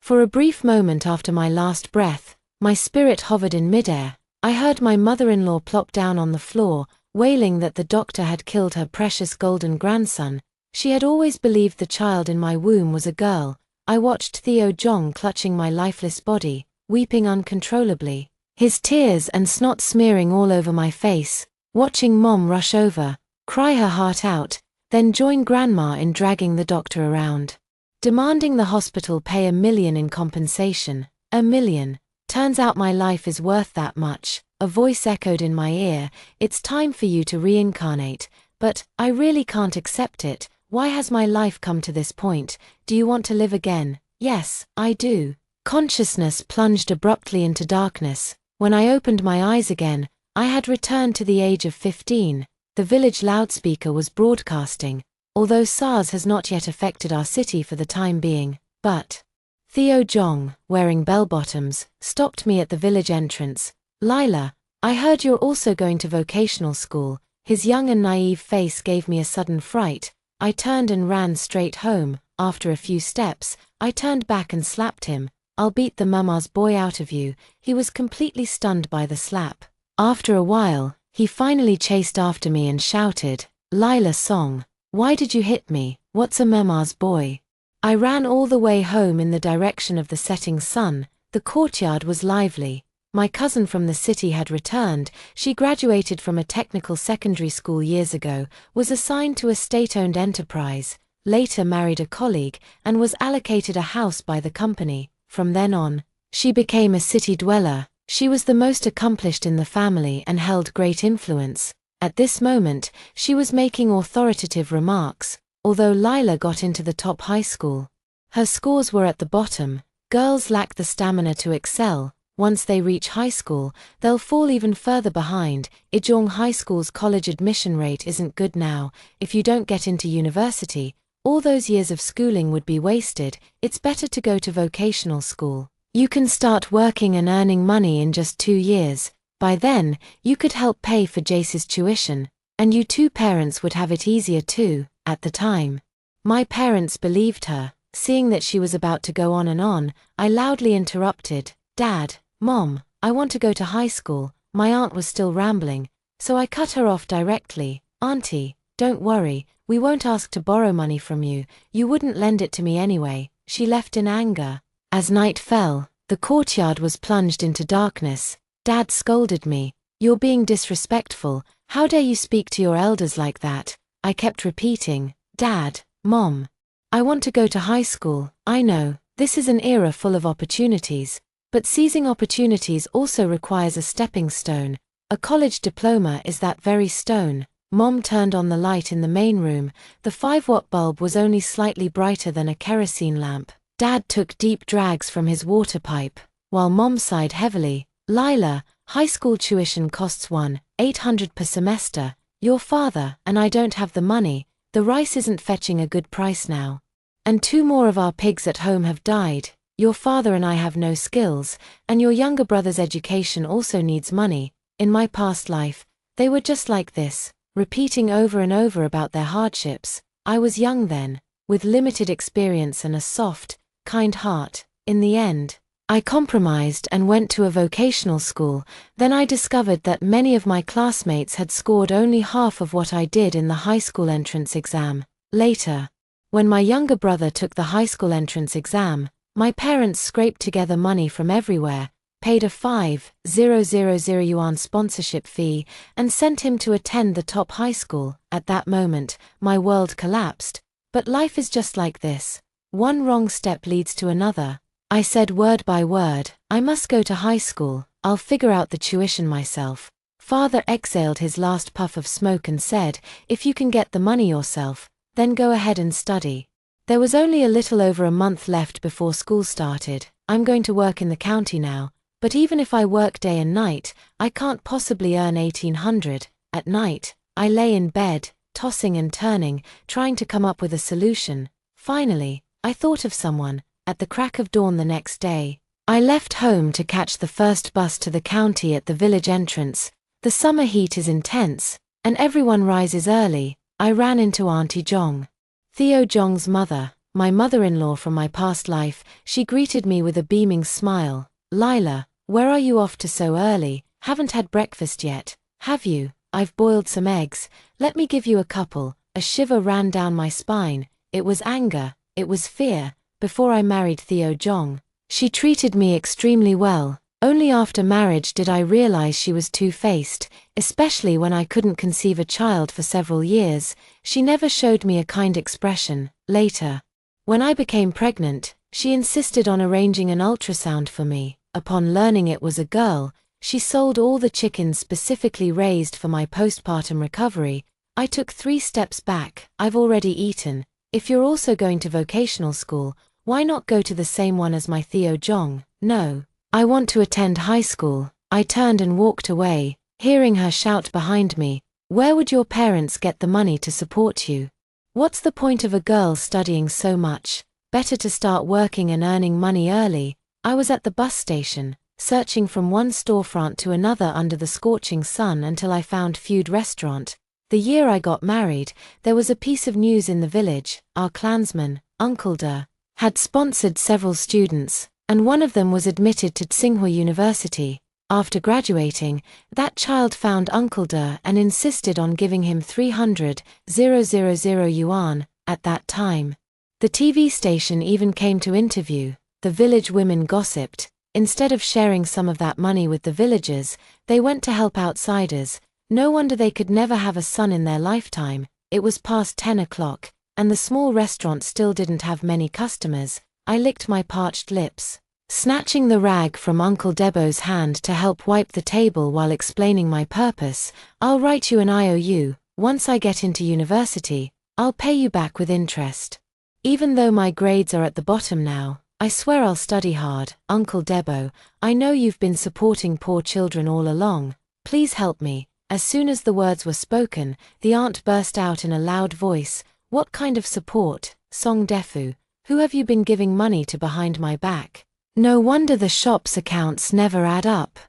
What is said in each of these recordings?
For a brief moment after my last breath, my spirit hovered in midair. I heard my mother-in-law plop down on the floor, wailing that the doctor had killed her precious golden grandson. She had always believed the child in my womb was a girl. I watched Theo Jong clutching my lifeless body, weeping uncontrollably, his tears and snot smearing all over my face, watching Mom rush over, cry her heart out, then join Grandma in dragging the doctor around, demanding the hospital pay $1 million in compensation. $1 million. Turns out my life is worth that much. A voice echoed in my ear, it's time for you to reincarnate, but I really can't accept it. Why has my life come to this point? Do you want to live again? Yes, I do. Consciousness plunged abruptly into darkness. When I opened my eyes again, I had returned to the age of 15. The village loudspeaker was broadcasting, although SARS has not yet affected our city for the time being, but Theo Jong, wearing bell-bottoms, stopped me at the village entrance. Lila, I heard you're also going to vocational school. His young and naive face gave me a sudden fright. I turned and ran straight home. After a few steps, I turned back and slapped him. I'll beat the mama's boy out of you. He was completely stunned by the slap. After a while, he finally chased after me and shouted, Lila Song, why did you hit me? What's a mama's boy? I ran all the way home in the direction of the setting sun. The courtyard was lively. My cousin from the city had returned. She graduated from a technical secondary school years ago, was assigned to a state-owned enterprise, later married a colleague, and was allocated a house by the company. From then on, she became a city dweller. She was the most accomplished in the family and held great influence. At this moment, she was making authoritative remarks. Although Lila got into the top high school, her scores were at the bottom. Girls lack the stamina to excel. Once they reach high school, they'll fall even further behind. Ijong High School's college admission rate isn't good now. If you don't get into university, all those years of schooling would be wasted. It's better to go to vocational school. You can start working and earning money in just 2 years. By then, you could help pay for Jace's tuition, and you two parents would have it easier too. At the time, my parents believed her. Seeing that she was about to go on and on, I loudly interrupted, Dad, Mom, I want to go to high school. My aunt was still rambling, so I cut her off directly. Auntie, don't worry, we won't ask to borrow money from you. You wouldn't lend it to me anyway. She left in anger. As night fell, the courtyard was plunged into darkness. Dad scolded me. You're being disrespectful. How dare you speak to your elders like that? I kept repeating, Dad, Mom, I want to go to high school. I know, this is an era full of opportunities. But seizing opportunities also requires a stepping stone. A college diploma is that very stone. Mom turned on the light in the main room. The 5-watt bulb was only slightly brighter than a kerosene lamp. Dad took deep drags from his water pipe, while Mom sighed heavily. Lila, high school tuition costs $1,800 per semester. Your father and I don't have the money. The rice isn't fetching a good price now. And 2 more of our pigs at home have died. Your father and I have no skills, and your younger brother's education also needs money. In my past life, they were just like this, repeating over and over about their hardships. I was young then, with limited experience and a soft, kind heart. In the end, I compromised and went to a vocational school. Then I discovered that many of my classmates had scored only half of what I did in the high school entrance exam. Later, when my younger brother took the high school entrance exam, my parents scraped together money from everywhere, paid a 5,000 yuan sponsorship fee, and sent him to attend the top high school. At that moment, my world collapsed. But life is just like this. One wrong step leads to another. I said word by word, I must go to high school. I'll figure out the tuition myself. Father exhaled his last puff of smoke and said, if you can get the money yourself, then go ahead and study. There was only a little over a month left before school started. I'm going to work in the county now, but even if I work day and night, I can't possibly earn 1,800. At night, I lay in bed, tossing and turning, trying to come up with a solution. Finally, I thought of someone. At the crack of dawn the next day, I left home to catch the first bus to the county at the village entrance. The summer heat is intense, and everyone rises early. I ran into Auntie Jong, Theo Jong's mother. my mother-in-law from my past life. She greeted me with a beaming smile. "Lila, where are you off to so early? Haven't had breakfast yet, have you? I've boiled some eggs. Let me give you a couple." A shiver ran down my spine. It was anger, it was fear. Before I married Theo Jong, she treated me extremely well. Only after marriage did I realize she was two-faced, especially when I couldn't conceive a child for several years. She never showed me a kind expression. Later, when I became pregnant, she insisted on arranging an ultrasound for me. Upon learning it was a girl, she sold all the chickens specifically raised for my postpartum recovery. I took 3 steps back. I've already eaten. If you're also going to vocational school, why not go to the same one as my Theo Jong? No. I want to attend high school. I turned and walked away, hearing her shout behind me, "Where would your parents get the money to support you? What's the point of a girl studying so much? Better to start working and earning money early." I was at the bus station, searching from one storefront to another under the scorching sun until I found Feud Restaurant. The year I got married, there was a piece of news in the village. Our clansman, Uncle De, had sponsored several students, and one of them was admitted to Tsinghua University. After graduating, that child found Uncle De and insisted on giving him 300,000 yuan at that time. The TV station even came to interview. The village women gossiped. Instead of sharing some of that money with the villagers, they went to help outsiders. No wonder they could never have a son in their lifetime. It was past 10 o'clock, and the small restaurant still didn't have many customers. I licked my parched lips, snatching the rag from Uncle Debo's hand to help wipe the table while explaining my purpose. "I'll write you an IOU. Once I get into university, I'll pay you back with interest. Even though my grades are at the bottom now, I swear I'll study hard. Uncle Debo, I know you've been supporting poor children all along. Please help me." As soon as the words were spoken, the aunt burst out in a loud voice. "What kind of support, Song Defu? Who have you been giving money to behind my back? No wonder the shop's accounts never add up."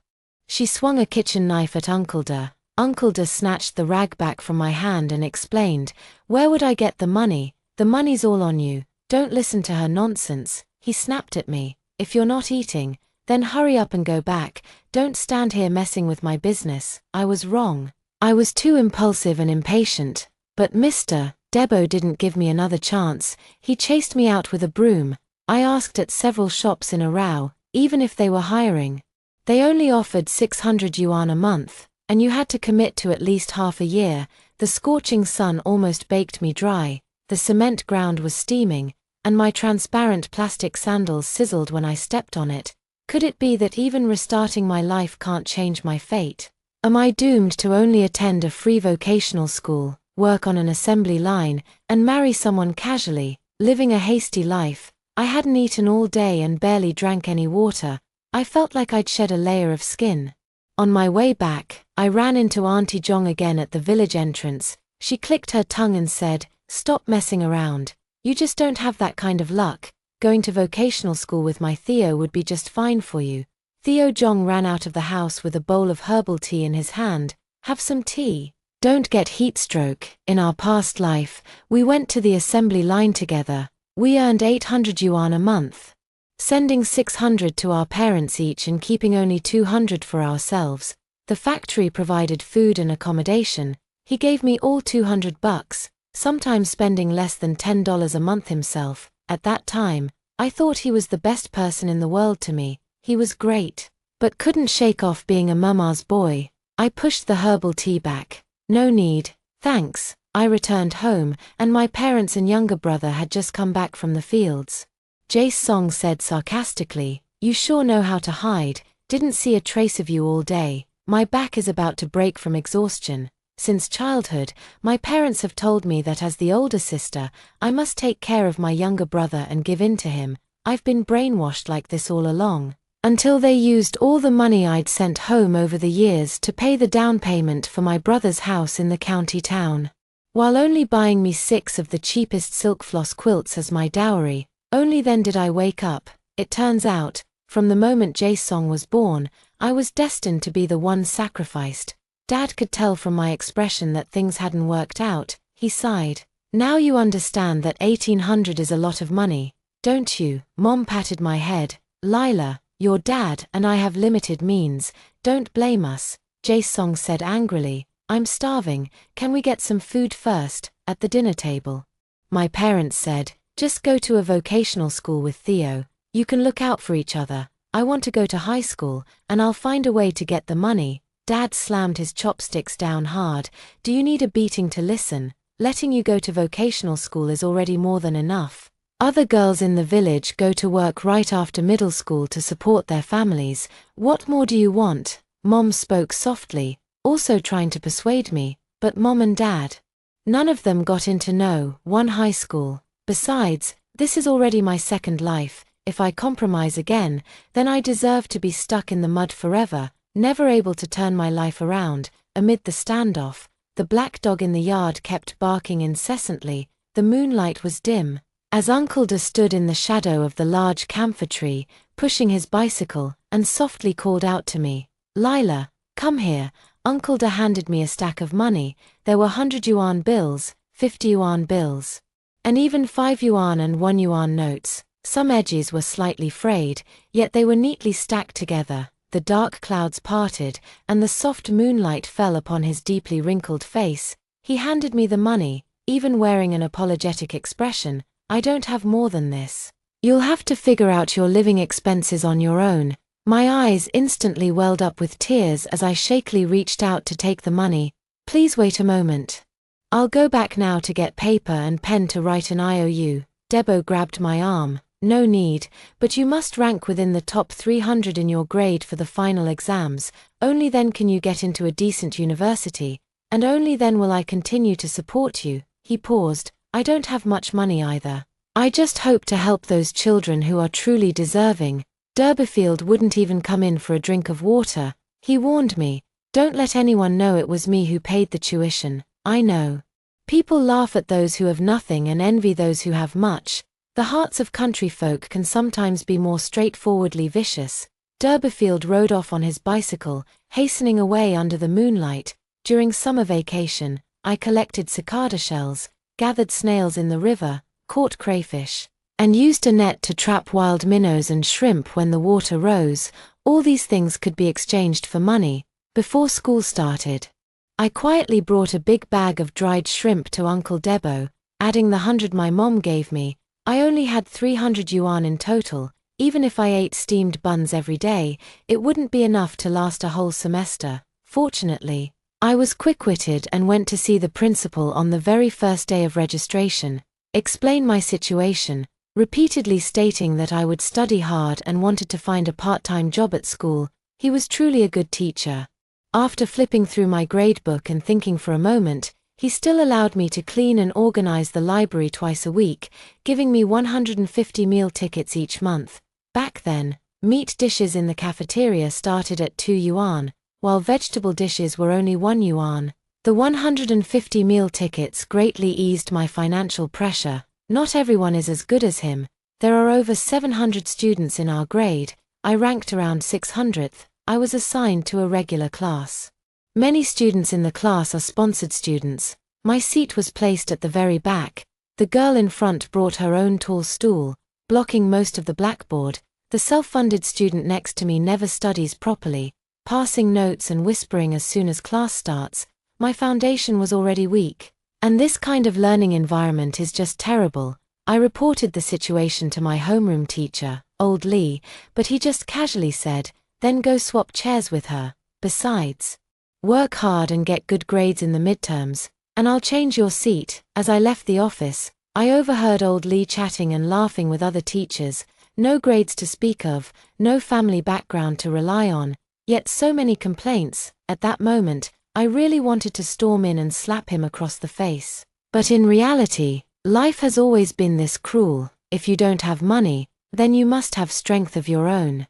She swung a kitchen knife at Uncle De. Uncle De snatched the rag back from my hand and explained, "Where would I get the money? The money's all on you. Don't listen to her nonsense." He snapped at me. "If you're not eating, then hurry up and go back. Don't stand here messing with my business." I was wrong. I was too impulsive and impatient. But Mr. Debo didn't give me another chance. He chased me out with a broom. I asked at several shops in a row, even if they were hiring. They only offered 600 yuan a month, and you had to commit to at least half a year. The scorching sun almost baked me dry. The cement ground was steaming, and my transparent plastic sandals sizzled when I stepped on it. Could it be that even restarting my life can't change my fate? Am I doomed to only attend a free vocational school, work on an assembly line, and marry someone casually, living a hasty life? I hadn't eaten all day and barely drank any water. I felt like I'd shed a layer of skin. On my way back, I ran into Auntie Jong again at the village entrance. She clicked her tongue and said, "Stop messing around. You just don't have that kind of luck. Going to vocational school with my Theo would be just fine for you." Theo Jong ran out of the house with a bowl of herbal tea in his hand. "Have some tea. Don't get heat stroke." In our past life, we went to the assembly line together. We earned 800 yuan a month, sending 600 to our parents each and keeping only 200 for ourselves. The factory provided food and accommodation. He gave me all 200 bucks, sometimes spending less than $10 a month himself. At that time, I thought he was the best person in the world to me. He was great, but couldn't shake off being a mama's boy. I pushed the herbal tea back. "No need, thanks." I returned home, and my parents and younger brother had just come back from the fields. Jace Song said sarcastically, "You sure know how to hide. Didn't see a trace of you all day." My back is about to break from exhaustion. Since childhood, my parents have told me that as the older sister, I must take care of my younger brother and give in to him. I've been brainwashed like this all along, until they used all the money I'd sent home over the years to pay the down payment for my brother's house in the county town, while only buying me 6 of the cheapest silk floss quilts as my dowry. Only then did I wake up. It turns out, from the moment Jae Song was born, I was destined to be the one sacrificed. Dad could tell from my expression that things hadn't worked out. He sighed. Now you understand that 1800 is a lot of money, don't you? Mom patted my head. Lila, your dad and I have limited means, don't blame us, Jae-sung said angrily. I'm starving, can we get some food first, at the dinner table? My parents said, just go to a vocational school with Theo, you can look out for each other. I want to go to high school, and I'll find a way to get the money. Dad slammed his chopsticks down hard. Do you need a beating to listen? Letting you go to vocational school is already more than enough. Other girls in the village go to work right after middle school to support their families. What more do you want? Mom spoke softly, also trying to persuade me, but Mom and Dad, none of them got into one high school. Besides, this is already my second life. If I compromise again, then I deserve to be stuck in the mud forever, never able to turn my life around. Amid the standoff, the black dog in the yard kept barking incessantly. The moonlight was dim, as Uncle Da stood in the shadow of the large camphor tree, pushing his bicycle, and softly called out to me, Lila, come here. Uncle Da handed me a stack of money. There were 100 yuan bills, 50 yuan bills, and even 5 yuan and 1 yuan notes. Some edges were slightly frayed, yet they were neatly stacked together. The dark clouds parted, and the soft moonlight fell upon his deeply wrinkled face. He handed me the money, even wearing an apologetic expression. I don't have more than this. You'll have to figure out your living expenses on your own. My eyes instantly welled up with tears as I shakily reached out to take the money. Please wait a moment. I'll go back now to get paper and pen to write an IOU. Debo grabbed my arm. No need, but you must rank within the top 300 in your grade for the final exams. Only then can you get into a decent university, and only then will I continue to support you. He paused. I don't have much money either. I just hope to help those children who are truly deserving. Derbyfield wouldn't even come in for a drink of water. He warned me, don't let anyone know it was me who paid the tuition. I know. People laugh at those who have nothing and envy those who have much. The hearts of country folk can sometimes be more straightforwardly vicious. Derbyfield rode off on his bicycle, hastening away under the moonlight. During summer vacation, I collected cicada shells, gathered snails in the river, caught crayfish, and used a net to trap wild minnows and shrimp when the water rose. All these things could be exchanged for money. Before school started, I quietly brought a big bag of dried shrimp to Uncle Debo, adding the 100 my mom gave me. I only had 300 yuan in total. Even if I ate steamed buns every day, it wouldn't be enough to last a whole semester. Fortunately, I was quick-witted and went to see the principal on the very first day of registration, explain my situation, repeatedly stating that I would study hard and wanted to find a part-time job at school. He was truly a good teacher. After flipping through my gradebook and thinking for a moment, he still allowed me to clean and organize the library twice a week, giving me 150 meal tickets each month. Back then, meat dishes in the cafeteria started at 2 yuan, while vegetable dishes were only 1 yuan. The 150 meal tickets greatly eased my financial pressure. Not everyone is as good as him. There are over 700 students in our grade. I ranked around 600th. I was assigned to a regular class. Many students in the class are sponsored students. My seat was placed at the very back. The girl in front brought her own tall stool, blocking most of the blackboard. The self-funded student next to me never studies properly, passing notes and whispering as soon as class starts. My foundation was already weak, and this kind of learning environment is just terrible. I reported the situation to my homeroom teacher, old Lee, but he just casually said, then go swap chairs with her. Besides, work hard and get good grades in the midterms, and I'll change your seat. As I left the office, I overheard old Lee chatting and laughing with other teachers. No grades to speak of, no family background to rely on, yet so many complaints. At that moment, I really wanted to storm in and slap him across the face. But in reality, life has always been this cruel. If you don't have money, then you must have strength of your own.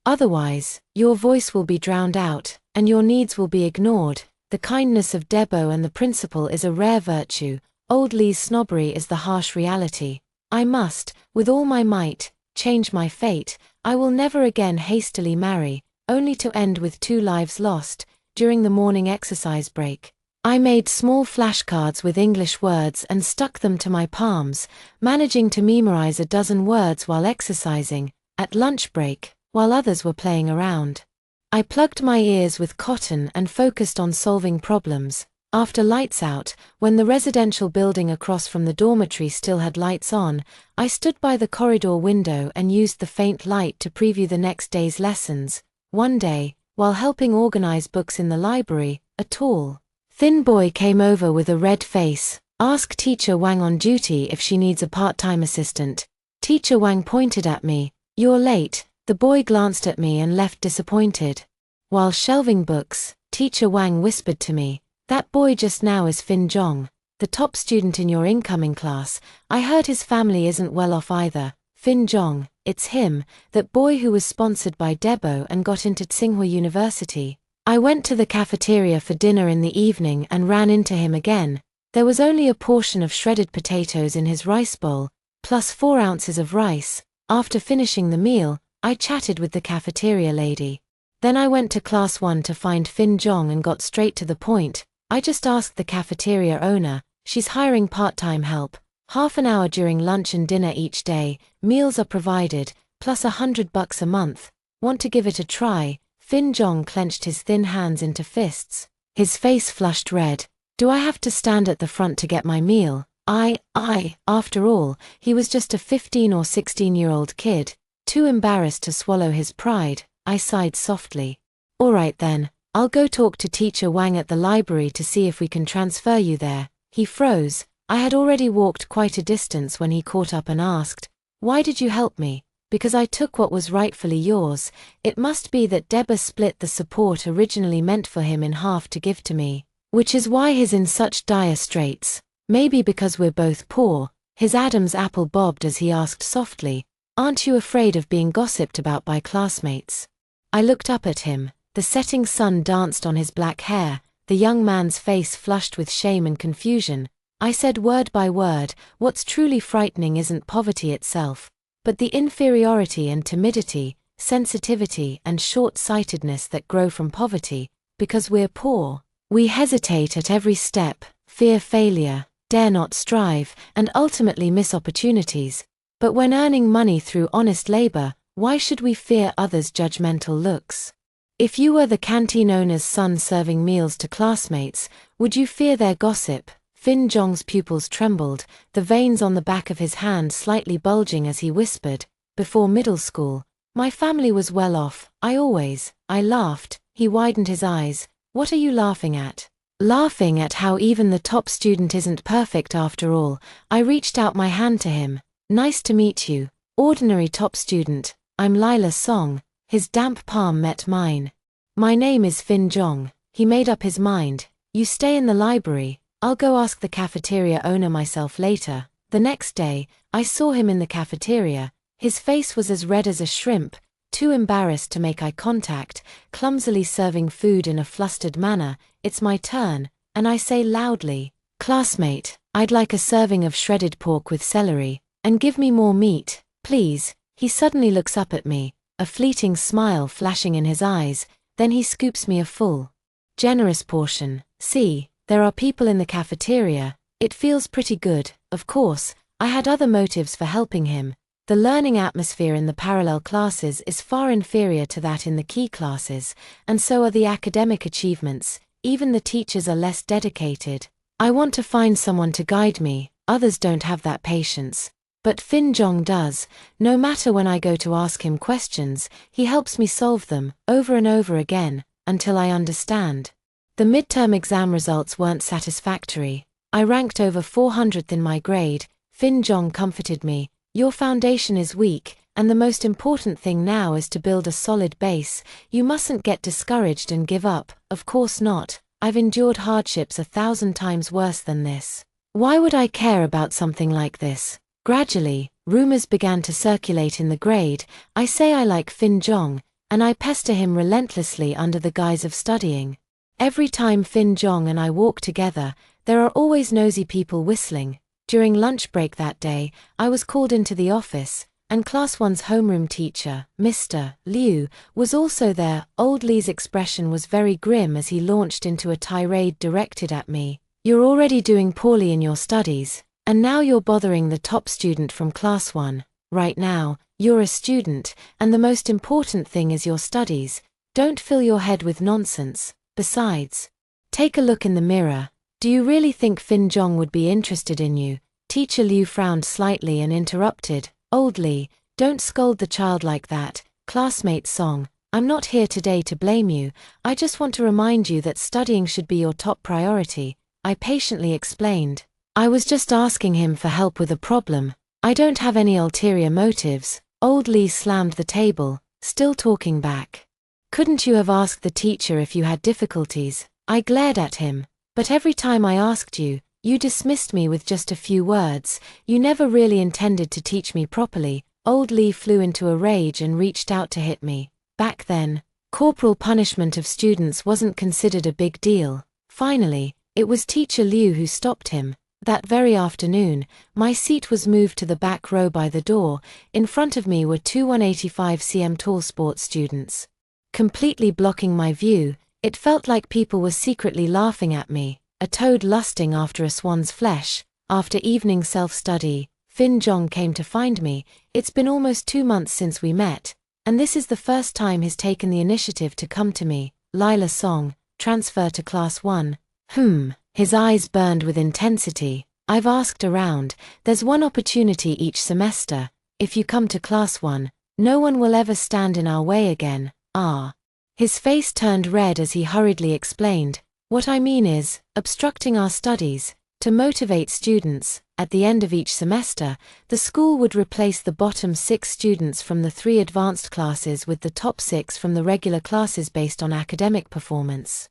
Otherwise, your voice will be drowned out, and your needs will be ignored. The kindness of Debo and the principal is a rare virtue. Old Lee's snobbery is the harsh reality. I must, with all my might, change my fate. I will never again hastily marry, only to end with 2 lives lost. During the morning exercise break, I made small flashcards with English words and stuck them to my palms, managing to memorize a dozen words while exercising, at lunch break, while others were playing around. I plugged my ears with cotton and focused on solving problems. After lights out, when the residential building across from the dormitory still had lights on, I stood by the corridor window and used the faint light to preview the next day's lessons. One day, while helping organize books in the library, a tall, thin boy came over with a red face. "Ask Teacher Wang on duty if she needs a part-time assistant." Teacher Wang pointed at me. "You're late." The boy glanced at me and left disappointed. While shelving books, Teacher Wang whispered to me, "That boy just now is Fin Zhong, the top student in your incoming class. I heard his family isn't well off either." Fin Zhong, it's him, that boy who was sponsored by Debo and got into Tsinghua University. I went to the cafeteria for dinner in the evening and ran into him again. There was only a portion of shredded potatoes in his rice bowl, plus 4 ounces of rice. After finishing the meal, I chatted with the cafeteria lady. Then I went to class 1 to find Fin Zhong and got straight to the point. I just asked the cafeteria owner. She's hiring part-time help. Half an hour during lunch and dinner each day, meals are provided, plus $100 a month. Want to give it a try? Fin Zhong clenched his thin hands into fists. His face flushed red. "Do I have to stand at the front to get my meal?" After all, he was just a 15 or 16-year-old kid, too embarrassed to swallow his pride. I sighed softly. "All right then, I'll go talk to Teacher Wang at the library to see if we can transfer you there." He froze. I had already walked quite a distance when he caught up and asked, "Why did you help me?" "Because I took what was rightfully yours." It must be that Deba split the support originally meant for him in half to give to me, which is why he's in such dire straits. Maybe because we're both poor. His Adam's apple bobbed as he asked softly, "Aren't you afraid of being gossiped about by classmates?" I looked up at him. The setting sun danced on his black hair, the young man's face flushed with shame and confusion. I said word by word, "What's truly frightening isn't poverty itself, but the inferiority and timidity, sensitivity and short-sightedness that grow from poverty. Because we're poor, we hesitate at every step, fear failure, dare not strive, and ultimately miss opportunities. But when earning money through honest labor, why should we fear others' judgmental looks? If you were the canteen owner's son serving meals to classmates, would you fear their gossip?" Fin Zhong's pupils trembled, the veins on the back of his hand slightly bulging as he whispered, "Before middle school, my family was well off. I laughed." He widened his eyes. "What are you laughing at?" "Laughing at how even the top student isn't perfect after all." I reached out my hand to him. "Nice to meet you, ordinary top student. I'm Lila Song." His damp palm met mine. "My name is Fin Zhong." He made up his mind. "You stay in the library. I'll go ask the cafeteria owner myself later." The next day, I saw him in the cafeteria. His face was as red as a shrimp, too embarrassed to make eye contact, clumsily serving food in a flustered manner. "It's my turn," and I say loudly, "Classmate, I'd like a serving of shredded pork with celery, and give me more meat, please." He suddenly looks up at me, a fleeting smile flashing in his eyes, then he scoops me a full, generous portion. "See, there are people in the cafeteria. It feels pretty good." Of course, I had other motives for helping him. The learning atmosphere in the parallel classes is far inferior to that in the key classes, and so are the academic achievements. Even the teachers are less dedicated. I want to find someone to guide me. Others don't have that patience. But Fin Zhong does. No matter when I go to ask him questions, he helps me solve them, over and over again, until I understand. The midterm exam results weren't satisfactory. I ranked over 400th in my grade. Fin Zhong comforted me. "Your foundation is weak, and the most important thing now is to build a solid base. You mustn't get discouraged and give up." Of course not. I've endured hardships 1,000 times worse than this. Why would I care about something like this? Gradually, rumors began to circulate in the grade. I say I like Fin Zhong, and I pester him relentlessly under the guise of studying. Every time Fin Zhong and I walk together, there are always nosy people whistling. During lunch break that day, I was called into the office, and Class 1's homeroom teacher, Mr. Liu, was also there. Old Li's expression was very grim as he launched into a tirade directed at me. "You're already doing poorly in your studies, and now you're bothering the top student from Class 1. Right now, you're a student, and the most important thing is your studies. Don't fill your head with nonsense. Besides, take a look in the mirror. Do you really think Fin Jong would be interested in you?" Teacher Liu frowned slightly and interrupted, "Old Li, don't scold the child like that. Classmate Song, I'm not here today to blame you. I just want to remind you that studying should be your top priority," I patiently explained. "I was just asking him for help with a problem. I don't have any ulterior motives." Old Li slammed the table, still talking back. "Couldn't you have asked the teacher if you had difficulties?" I glared at him. "But every time I asked you, you dismissed me with just a few words. You never really intended to teach me properly." Old Li flew into a rage and reached out to hit me. Back then, corporal punishment of students wasn't considered a big deal. Finally, it was Teacher Liu who stopped him. That very afternoon, my seat was moved to the back row by the door. In front of me were two 185 cm tall sports students. Completely blocking my view, it felt like people were secretly laughing at me, a toad lusting after a swan's flesh. After evening self-study, Fin Jong came to find me. It's been almost 2 months since we met, and this is the first time he's taken the initiative to come to me. "Lila Song, transfer to Class 1. His eyes burned with intensity. "I've asked around. There's one opportunity each semester. If you come to Class 1, no one will ever stand in our way again." His face turned red as he hurriedly explained, "What I mean is, obstructing our studies. To motivate students, at the end of each semester, the school would replace the bottom 6 students from the 3 advanced classes with the top 6 from the regular classes based on academic performance."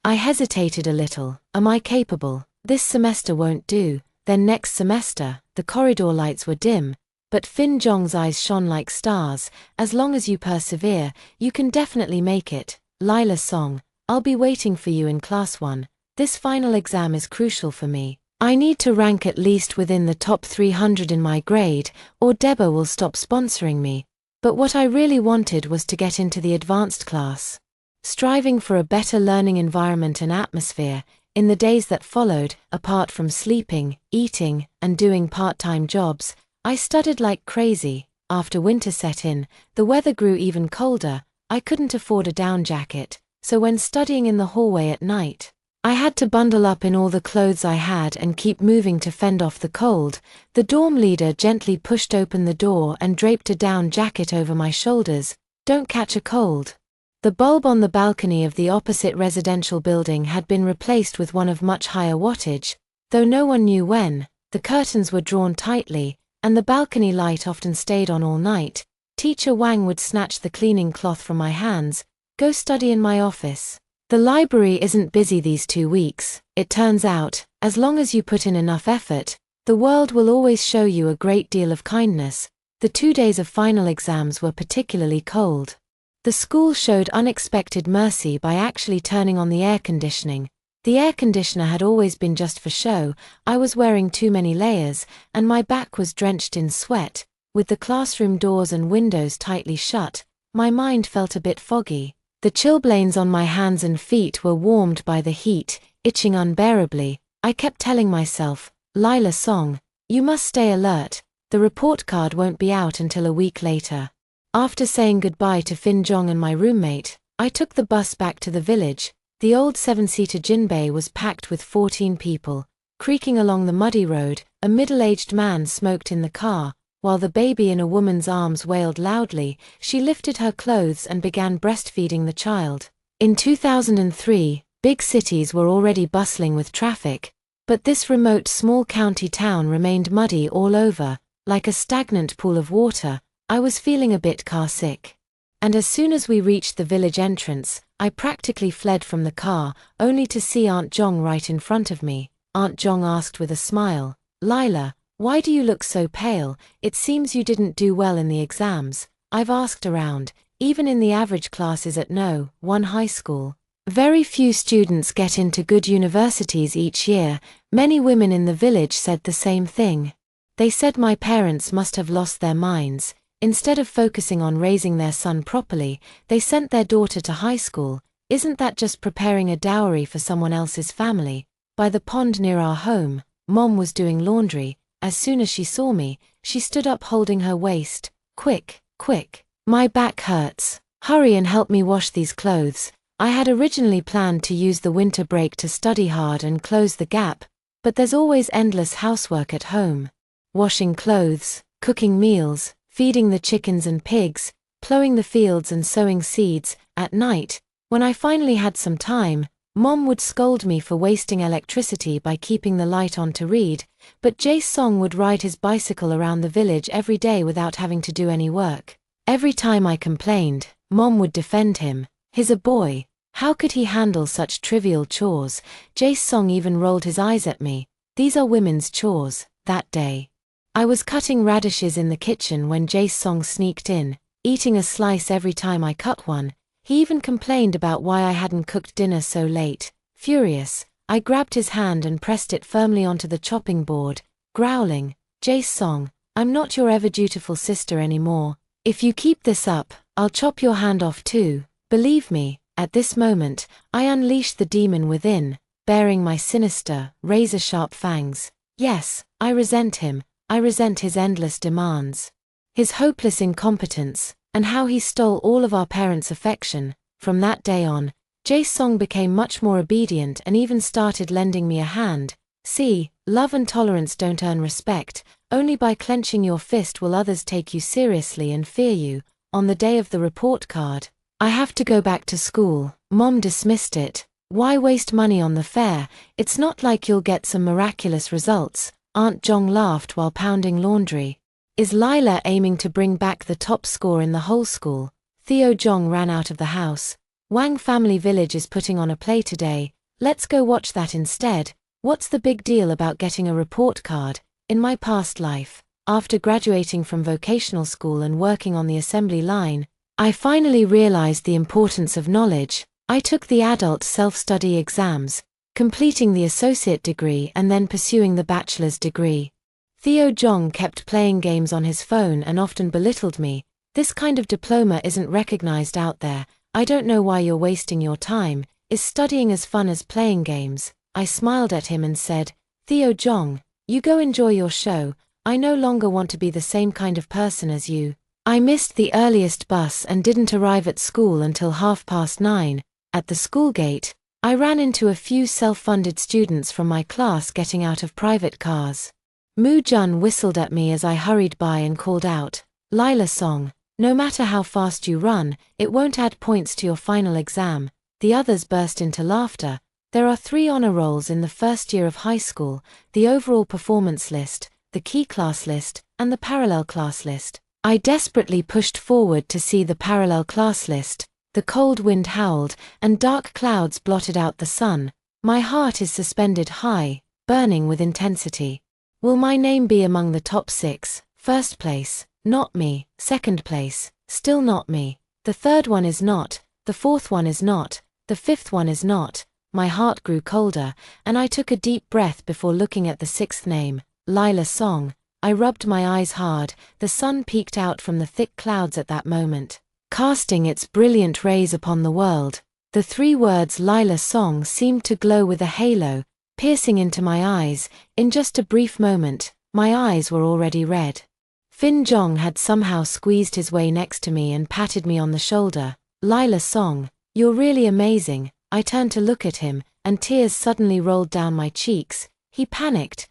I hesitated a little. Am I capable? This semester won't do. Then next semester, the corridor lights were dim, but Fin Jong's eyes shone like stars. "As long as you persevere, you can definitely make it. Lila Song, I'll be waiting for you in Class 1. This final exam is crucial for me. I need to rank at least within the top 300 in my grade, or Deba will stop sponsoring me." But what I really wanted was to get into the advanced class. Striving for a better learning environment and atmosphere, in the days that followed, apart from sleeping, eating, and doing part-time jobs, I studied like crazy. After winter set in, the weather grew even colder. I couldn't afford a down jacket, so when studying in the hallway at night, I had to bundle up in all the clothes I had and keep moving to fend off the cold. The dorm leader gently pushed open the door and draped a down jacket over my shoulders. "Don't catch a cold." The bulb on the balcony of the opposite residential building had been replaced with one of much higher wattage, though no one knew when. The curtains were drawn tightly, and the balcony light often stayed on all night. Teacher Wang would snatch the cleaning cloth from my hands. "Go study in my office. The library isn't busy these 2 weeks. It turns out, as long as you put in enough effort, the world will always show you a great deal of kindness." The 2 days of final exams were particularly cold. The school showed unexpected mercy by actually turning on the air conditioning. The air conditioner had always been just for show. I was wearing too many layers, and my back was drenched in sweat. With the classroom doors and windows tightly shut, my mind felt a bit foggy. The chilblains on my hands and feet were warmed by the heat, itching unbearably. I kept telling myself, "Lila Song, you must stay alert. The report card won't be out until a week later." After saying goodbye to Fin Jong and my roommate, I took the bus back to the village. The old 7-seater jinbei was packed with 14 people. Creaking along the muddy road, a middle-aged man smoked in the car, while the baby in a woman's arms wailed loudly. She lifted her clothes and began breastfeeding the child. In 2003, big cities were already bustling with traffic, but this remote small county town remained muddy all over, like a stagnant pool of water. I was feeling a bit car-sick. And as soon as we reached the village entrance, I practically fled from the car, only to see Aunt Jong right in front of me. Aunt Jong asked with a smile, "Lila, why do you look so pale? It seems you didn't do well in the exams." I've asked around, even in the average classes at No. 1 high school. Very few students get into good universities each year. Many women in the village said the same thing. They said my parents must have lost their minds. Instead of focusing on raising their son properly, they sent their daughter to high school. Isn't that just preparing a dowry for someone else's family? By the pond near our home, Mom was doing laundry. As soon as she saw me, she stood up holding her waist. Quick, quick. My back hurts. Hurry and help me wash these clothes. I had originally planned to use the winter break to study hard and close the gap, but there's always endless housework at home. Washing clothes, cooking meals, feeding the chickens and pigs, plowing the fields and sowing seeds. At night, when I finally had some time, Mom would scold me for wasting electricity by keeping the light on to read, but Jae Song would ride his bicycle around the village every day without having to do any work. Every time I complained, Mom would defend him. He's a boy. How could he handle such trivial chores? Jae Song even rolled his eyes at me. These are women's chores. That day, I was cutting radishes in the kitchen when Jae Song sneaked in, eating a slice every time I cut one. He even complained about why I hadn't cooked dinner so late. Furious, I grabbed his hand and pressed it firmly onto the chopping board, growling, Jae Song, I'm not your ever-dutiful sister anymore. If you keep this up, I'll chop your hand off too. Believe me, at this moment, I unleashed the demon within, bearing my sinister, razor-sharp fangs. Yes, I resent him. I resent his endless demands, his hopeless incompetence, and how he stole all of our parents' affection. From that day on, Jae Song became much more obedient and even started lending me a hand. See, love and tolerance don't earn respect. Only by clenching your fist will others take you seriously and fear you. On the day of the report card, I have to go back to school. Mom dismissed it. Why waste money on the fare? It's not like you'll get some miraculous results. Aunt Jong laughed while pounding laundry. Is Lila aiming to bring back the top score in the whole school? Theo Jong ran out of the house. Wang Family Village is putting on a play today. Let's go watch that instead. What's the big deal about getting a report card? In my past life, after graduating from vocational school and working on the assembly line, I finally realized the importance of knowledge. I took the adult self-study exams, completing the associate degree and then pursuing the bachelor's degree. Theo Jong kept playing games on his phone and often belittled me. This kind of diploma isn't recognized out there. I don't know why you're wasting your time. Is studying as fun as playing games? I smiled at him and said, Theo Jong, you go enjoy your show. I no longer want to be the same kind of person as you. I missed the earliest bus and didn't arrive at school until 9:30. At the school gate, I ran into a few self-funded students from my class getting out of private cars. Moo Jun whistled at me as I hurried by and called out, Lila Song, no matter how fast you run, it won't add points to your final exam. The others burst into laughter. There are 3 honor rolls in the first year of high school, the overall performance list, the key class list, and the parallel class list. I desperately pushed forward to see the parallel class list. The cold wind howled, and dark clouds blotted out the sun. My heart is suspended high, burning with intensity. Will my name be among the top 6? First place, not me. Second place, still not me. The third one is not. The fourth one is not. The fifth one is not. My heart grew colder, and I took a deep breath before looking at the 6th name, Lila Song. I rubbed my eyes hard. The sun peeked out from the thick clouds at that moment, casting its brilliant rays upon the world. The 3 words Lila Song seemed to glow with a halo, piercing into my eyes. In just a brief moment, my eyes were already red. Fin Jong had somehow squeezed his way next to me and patted me on the shoulder. Lila Song, you're really amazing. I turned to look at him, and tears suddenly rolled down my cheeks. He panicked.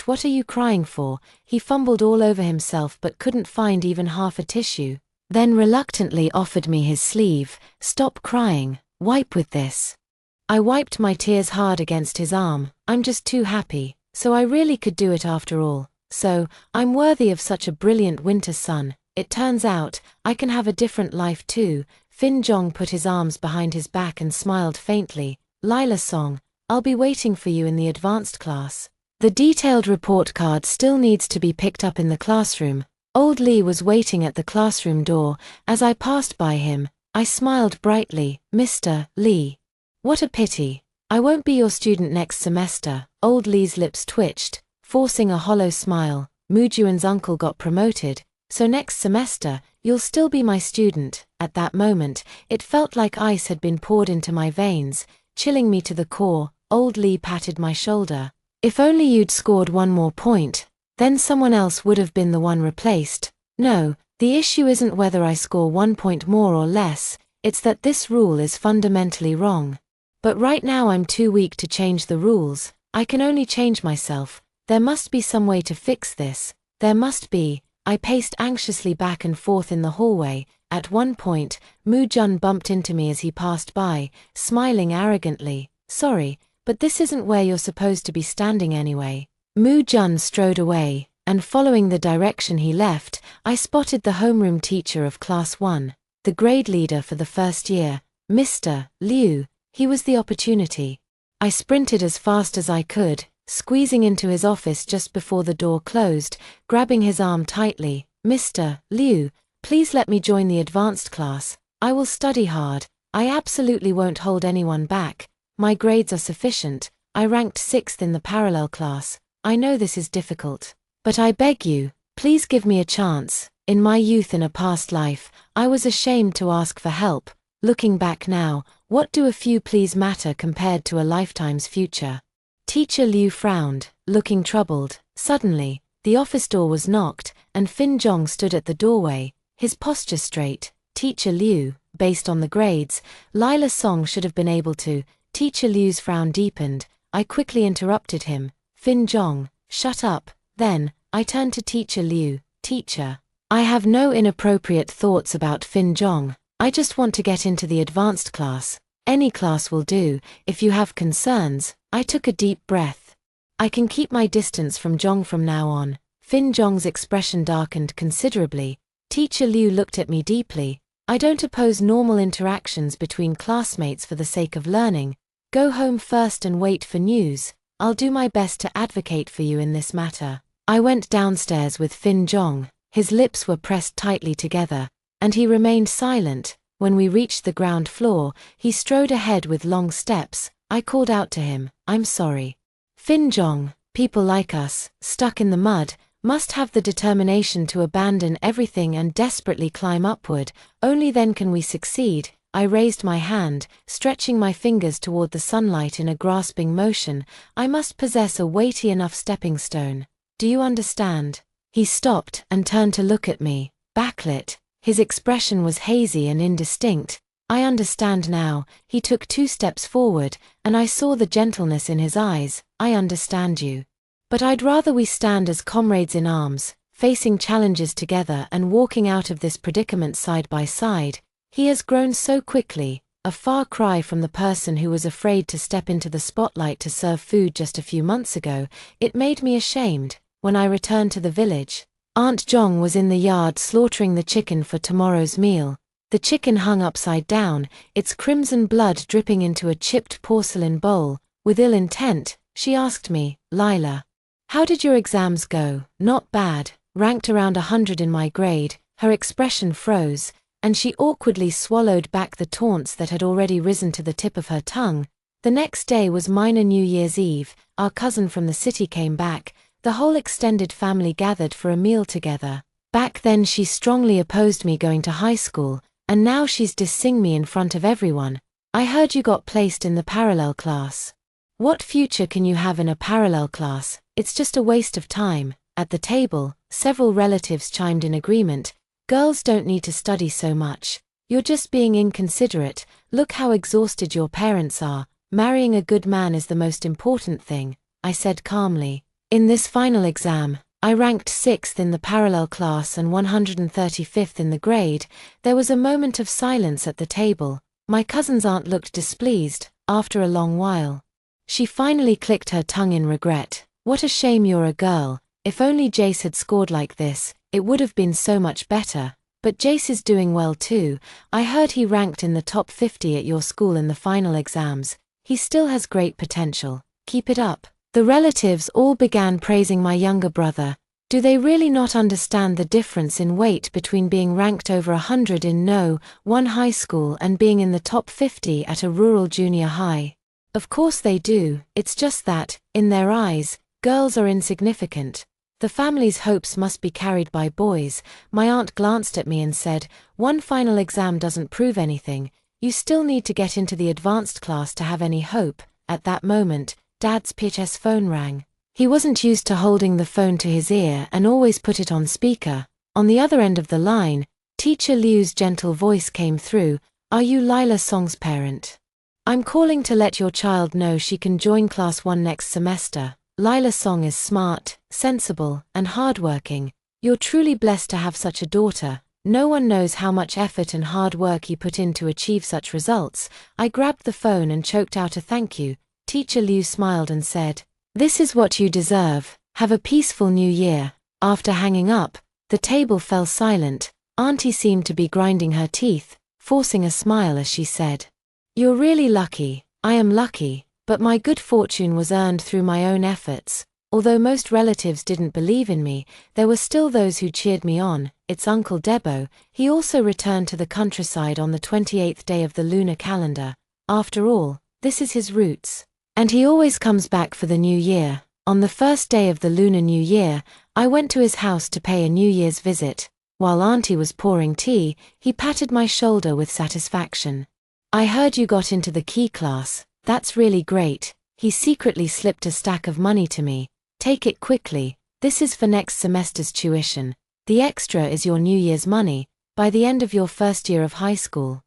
What are you crying for? He fumbled all over himself but couldn't find even half a tissue. Then reluctantly offered me his sleeve. Stop crying. Wipe with this. I wiped my tears hard against his arm. I'm just too happy. So I really could do it after all. So, I'm worthy of such a brilliant winter sun. It turns out, I can have a different life too. Fin Jong put his arms behind his back and smiled faintly. Lila Song, I'll be waiting for you in the advanced class. The detailed report card still needs to be picked up in the classroom. Old Lee was waiting at the classroom door. As I passed by him, I smiled brightly. Mr. Lee. What a pity. I won't be your student next semester. Old Lee's lips twitched, forcing a hollow smile. Moo Juan's uncle got promoted, so next semester, you'll still be my student." At that moment, it felt like ice had been poured into my veins, chilling me to the core. Old Lee patted my shoulder. "If only you'd scored one more point, then someone else would have been the one replaced. No, the issue isn't whether I score 1 point more or less, it's that this rule is fundamentally wrong. But right now I'm too weak to change the rules. I can only change myself. There must be some way to fix this. There must be." I paced anxiously back and forth in the hallway. At one point, Moo Jun bumped into me as he passed by, smiling arrogantly. "Sorry, but this isn't where you're supposed to be standing anyway." Moo Jun strode away, and following the direction he left, I spotted the homeroom teacher of Class 1, the grade leader for the first year, Mr. Liu. He was the opportunity. I sprinted as fast as I could, squeezing into his office just before the door closed, grabbing his arm tightly. "Mr. Liu, please let me join the advanced class. I will study hard. I absolutely won't hold anyone back. My grades are sufficient. I ranked 6th in the parallel class. I know this is difficult. But I beg you, please give me a chance. In my youth in a past life, I was ashamed to ask for help. Looking back now, what do a few pleas matter compared to a lifetime's future?" Teacher Liu frowned, looking troubled. Suddenly, the office door was knocked, and Fin Jong stood at the doorway, his posture straight. "Teacher Liu, based on the grades, Lila Song should have been able to." Teacher Liu's frown deepened. I quickly interrupted him. "Fin Jong, shut up." Then, I turned to Teacher Liu. "Teacher, I have no inappropriate thoughts about Fin Jong. I just want to get into the advanced class. Any class will do. If you have concerns." I took a deep breath. "I can keep my distance from Jong from now on." Fin Jong's expression darkened considerably. Teacher Liu looked at me deeply. "I don't oppose normal interactions between classmates for the sake of learning. Go home first and wait for news. I'll do my best to advocate for you in this matter." I went downstairs with Fin Jong. His lips were pressed tightly together, and he remained silent. When we reached the ground floor, he strode ahead with long steps. I called out to him, "I'm sorry." "Fin Jong, people like us, stuck in the mud, must have the determination to abandon everything and desperately climb upward. Only then can we succeed." I raised my hand, stretching my fingers toward the sunlight in a grasping motion. "I must possess a weighty enough stepping stone. Do you understand?" He stopped and turned to look at me, backlit. His expression was hazy and indistinct. "I understand now." He took 2 steps forward, and I saw the gentleness in his eyes. "I understand you. But I'd rather we stand as comrades in arms, facing challenges together and walking out of this predicament side by side." He has grown so quickly, a far cry from the person who was afraid to step into the spotlight to serve food just a few months ago. It made me ashamed. When I returned to the village, Aunt Jong was in the yard slaughtering the chicken for tomorrow's meal. The chicken hung upside down, its crimson blood dripping into a chipped porcelain bowl. With ill intent, she asked me, "Lila, how did your exams go?" "Not bad, ranked around 100 in my grade." Her expression froze, and she awkwardly swallowed back the taunts that had already risen to the tip of her tongue. The next day was minor New Year's Eve. Our cousin from the city came back. The whole extended family gathered for a meal together. Back then she strongly opposed me going to high school, and now she's dissing me in front of everyone. "I heard you got placed in the parallel class. What future can you have in a parallel class? It's just a waste of time." At the table, several relatives chimed in agreement. "Girls don't need to study so much. You're just being inconsiderate. Look how exhausted your parents are. Marrying a good man is the most important thing," I said calmly. In this final exam, I ranked 6th in the parallel class and 135th in the grade. There was a moment of silence at the table. My cousin's aunt looked displeased. After a long while, she finally clicked her tongue in regret. "What a shame you're a girl. If only Jace had scored like this, it would have been so much better." "But Jace is doing well too. I heard he ranked in the top 50 at your school in the final exams. He still has great potential. Keep it up." The relatives all began praising my younger brother. Do they really not understand the difference in weight between being ranked over 100 in one high school and being in the top 50 at a rural junior high? Of course they do. It's just that, in their eyes, girls are insignificant. The family's hopes must be carried by boys. My aunt glanced at me and said, "One final exam doesn't prove anything. You still need to get into the advanced class to have any hope." At that moment, Dad's PHS phone rang. He wasn't used to holding the phone to his ear and always put it on speaker. On the other end of the line, Teacher Liu's gentle voice came through. "Are you Lila Song's parent? I'm calling to let your child know she can join Class 1 next semester. Lila Song is smart, sensible, and hardworking. You're truly blessed to have such a daughter. No one knows how much effort and hard work you put in to achieve such results." I grabbed the phone and choked out a thank you. Teacher Liu smiled and said, "This is what you deserve. Have a peaceful new year." After hanging up, the table fell silent. Auntie seemed to be grinding her teeth, forcing a smile as she said, "You're really lucky." I am lucky, but my good fortune was earned through my own efforts. Although most relatives didn't believe in me, there were still those who cheered me on. It's Uncle Debo. He also returned to the countryside on the 28th day of the lunar calendar. After all, this is his roots. And he always comes back for the new year. On the first day of the Lunar New Year, I went to his house to pay a New Year's visit. While Auntie was pouring tea, he patted my shoulder with satisfaction. "I heard you got into the key class. That's really great." He secretly slipped a stack of money to me. "Take it quickly. This is for next semester's tuition. The extra is your New Year's money, by the end of your first year of high school.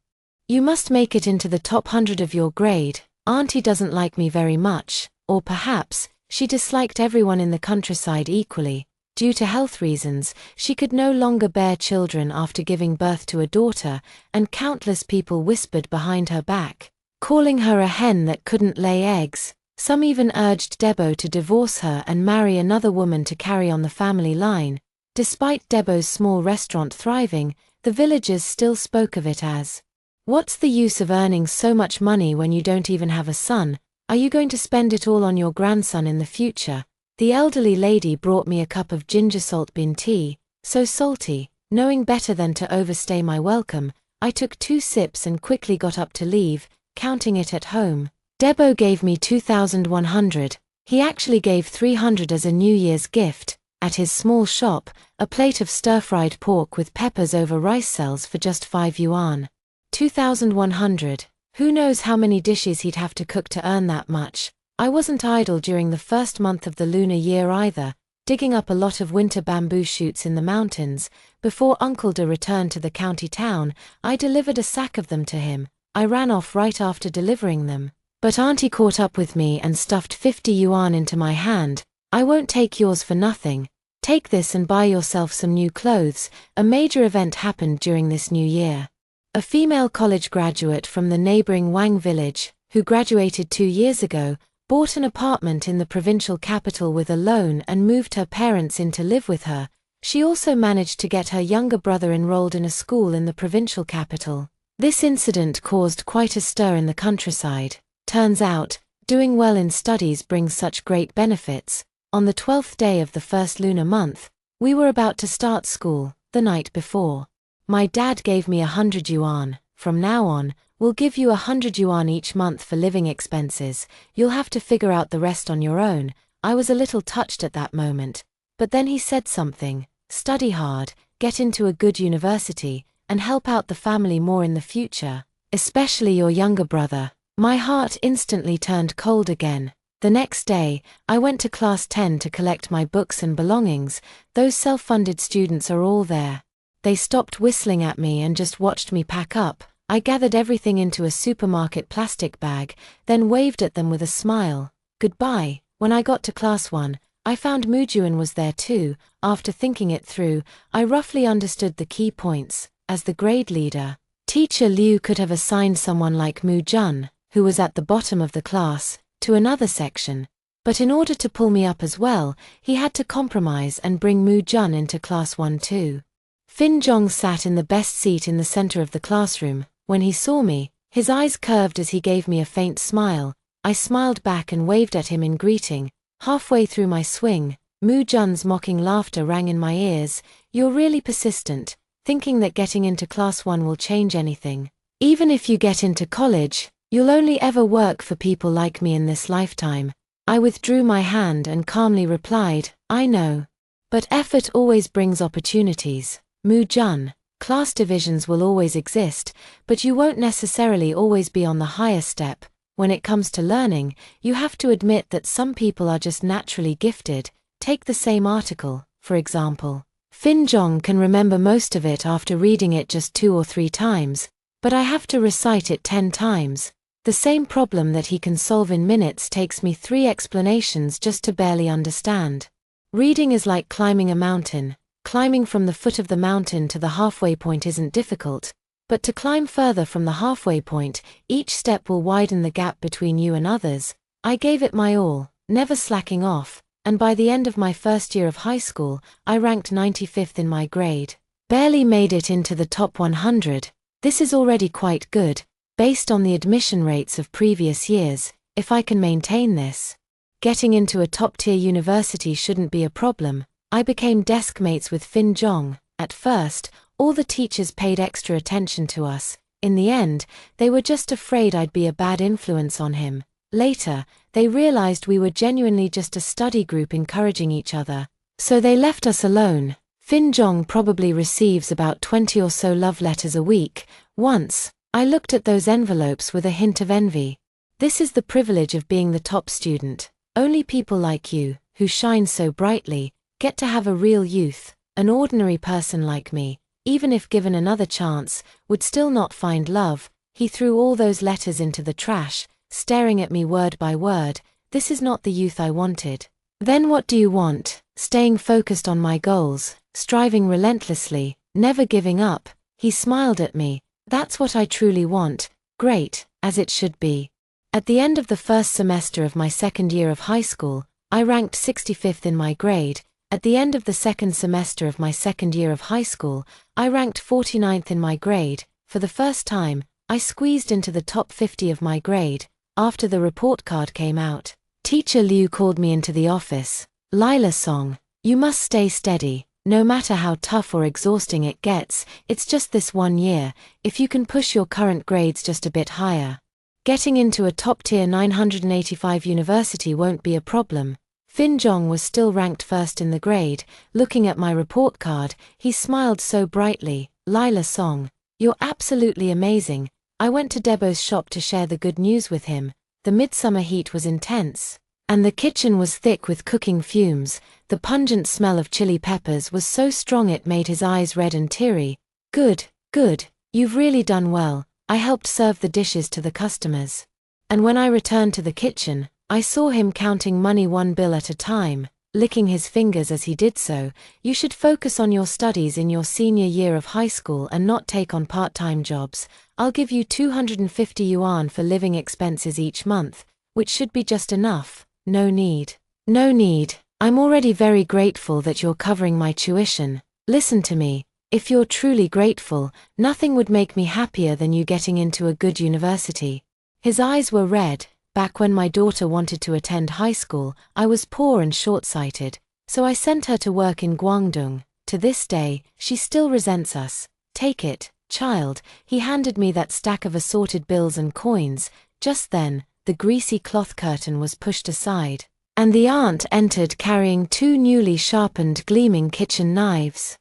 You must make it into the top 100 of your grade." Auntie doesn't like me very much, or perhaps, she disliked everyone in the countryside equally. Due to health reasons, she could no longer bear children after giving birth to a daughter, and countless people whispered behind her back, calling her a hen that couldn't lay eggs. Some even urged Debo to divorce her and marry another woman to carry on the family line. Despite Debo's small restaurant thriving, the villagers still spoke of it as, "What's the use of earning so much money when you don't even have a son? Are you going to spend it all on your grandson in the future?" The elderly lady brought me a cup of ginger salt bean tea, so salty. Knowing better than to overstay my welcome, I took 2 sips and quickly got up to leave, counting it at home. Debo gave me 2,100. He actually gave 300 as a New Year's gift. At his small shop, a plate of stir-fried pork with peppers over rice sells for just 5 yuan. 2,100. Who knows how many dishes he'd have to cook to earn that much. I wasn't idle during the first month of the lunar year either, digging up a lot of winter bamboo shoots in the mountains. Before Uncle De returned to the county town, I delivered a sack of them to him. I ran off right after delivering them, but Auntie caught up with me and stuffed 50 yuan into my hand. "I won't take yours for nothing. Take this and buy yourself some new clothes." A major event happened during this new year. A female college graduate from the neighboring Wang village, who graduated 2 years ago, bought an apartment in the provincial capital with a loan and moved her parents in to live with her. She also managed to get her younger brother enrolled in a school in the provincial capital. This incident caused quite a stir in the countryside. Turns out, doing well in studies brings such great benefits. On the 12th day of the first lunar month, we were about to start school, the night before. My dad gave me 100 yuan. "From now on, we'll give you 100 yuan each month for living expenses. You'll have to figure out the rest on your own." I was a little touched at that moment. But then he said something. "Study hard, get into a good university, and help out the family more in the future, especially your younger brother." My heart instantly turned cold again. The next day, I went to class 10 to collect my books and belongings. Those self-funded students are all there. They stopped whistling at me and just watched me pack up. I gathered everything into a supermarket plastic bag, then waved at them with a smile. "Goodbye." When I got to class 1, I found Mujuan was there too. After thinking it through, I roughly understood the key points. As the grade leader, Teacher Liu could have assigned someone like Mujun, who was at the bottom of the class, to another section. But in order to pull me up as well, he had to compromise and bring Mujun into class 1 too. Fin Zhong sat in the best seat in the center of the classroom. When he saw me, his eyes curved as he gave me a faint smile. I smiled back and waved at him in greeting. Halfway through my swing, Mu Jun's mocking laughter rang in my ears. "You're really persistent, thinking that getting into class 1 will change anything. Even if you get into college, you'll only ever work for people like me in this lifetime." I withdrew my hand and calmly replied, "I know." But effort always brings opportunities. Mu Jun. Class divisions will always exist, but you won't necessarily always be on the higher step. When it comes to learning, you have to admit that some people are just naturally gifted. Take the same article, for example. Fin Jong can remember most of it after reading it just 2 or 3 times, but I have to recite it 10 times. The same problem that he can solve in minutes takes me 3 explanations just to barely understand. Reading is like climbing a mountain. Climbing from the foot of the mountain to the halfway point isn't difficult, but to climb further from the halfway point, each step will widen the gap between you and others. I gave it my all, never slacking off, and by the end of my first year of high school, I ranked 95th in my grade. Barely made it into the top 100. This is already quite good, based on the admission rates of previous years. If I can maintain this, getting into a top-tier university shouldn't be a problem. I became desk mates with Fin Jong. At first, all the teachers paid extra attention to us. In the end, they were just afraid I'd be a bad influence on him. Later, they realized we were genuinely just a study group encouraging each other. So they left us alone. Fin Jong probably receives about 20 or so love letters a week. Once, I looked at those envelopes with a hint of envy. This is the privilege of being the top student. Only people like you, who shine so brightly, get to have a real youth. An ordinary person like me, even if given another chance, would still not find love. He threw all those letters into the trash, staring at me word by word. This is not the youth I wanted. Then what do you want? Staying focused on my goals, striving relentlessly, never giving up. He smiled at me. That's what I truly want. Great, as it should be. At the end of the first semester of my second year of high school, I ranked 65th in my grade. At the end of the second semester of my second year of high school, I ranked 49th in my grade. For the first time, I squeezed into the top 50 of my grade. After the report card came out, Teacher Liu called me into the office. Lila Song, you must stay steady. No matter how tough or exhausting it gets, it's just this 1 year. If you can push your current grades just a bit higher, getting into a top-tier 985 university won't be a problem. Fin Jong was still ranked first in the grade. Looking at my report card, he smiled so brightly. Lila Song, you're absolutely amazing. I went to Debo's shop to share the good news with him. The midsummer heat was intense, and the kitchen was thick with cooking fumes. The pungent smell of chili peppers was so strong it made his eyes red and teary. Good, good, you've really done well. I helped serve the dishes to the customers. And when I returned to the kitchen, I saw him counting money 1 bill at a time, licking his fingers as he did so. You should focus on your studies in your senior year of high school and not take on part-time jobs. I'll give you 250 yuan for living expenses each month, which should be just enough. No need. No need. I'm already very grateful that you're covering my tuition. Listen to me. If you're truly grateful, nothing would make me happier than you getting into a good university. His eyes were red. Back when my daughter wanted to attend high school, I was poor and short-sighted, so I sent her to work in Guangdong. To this day, she still resents us. Take it, child. He handed me that stack of assorted bills and coins. Just then, the greasy cloth curtain was pushed aside, and the aunt entered carrying 2 newly sharpened gleaming kitchen knives.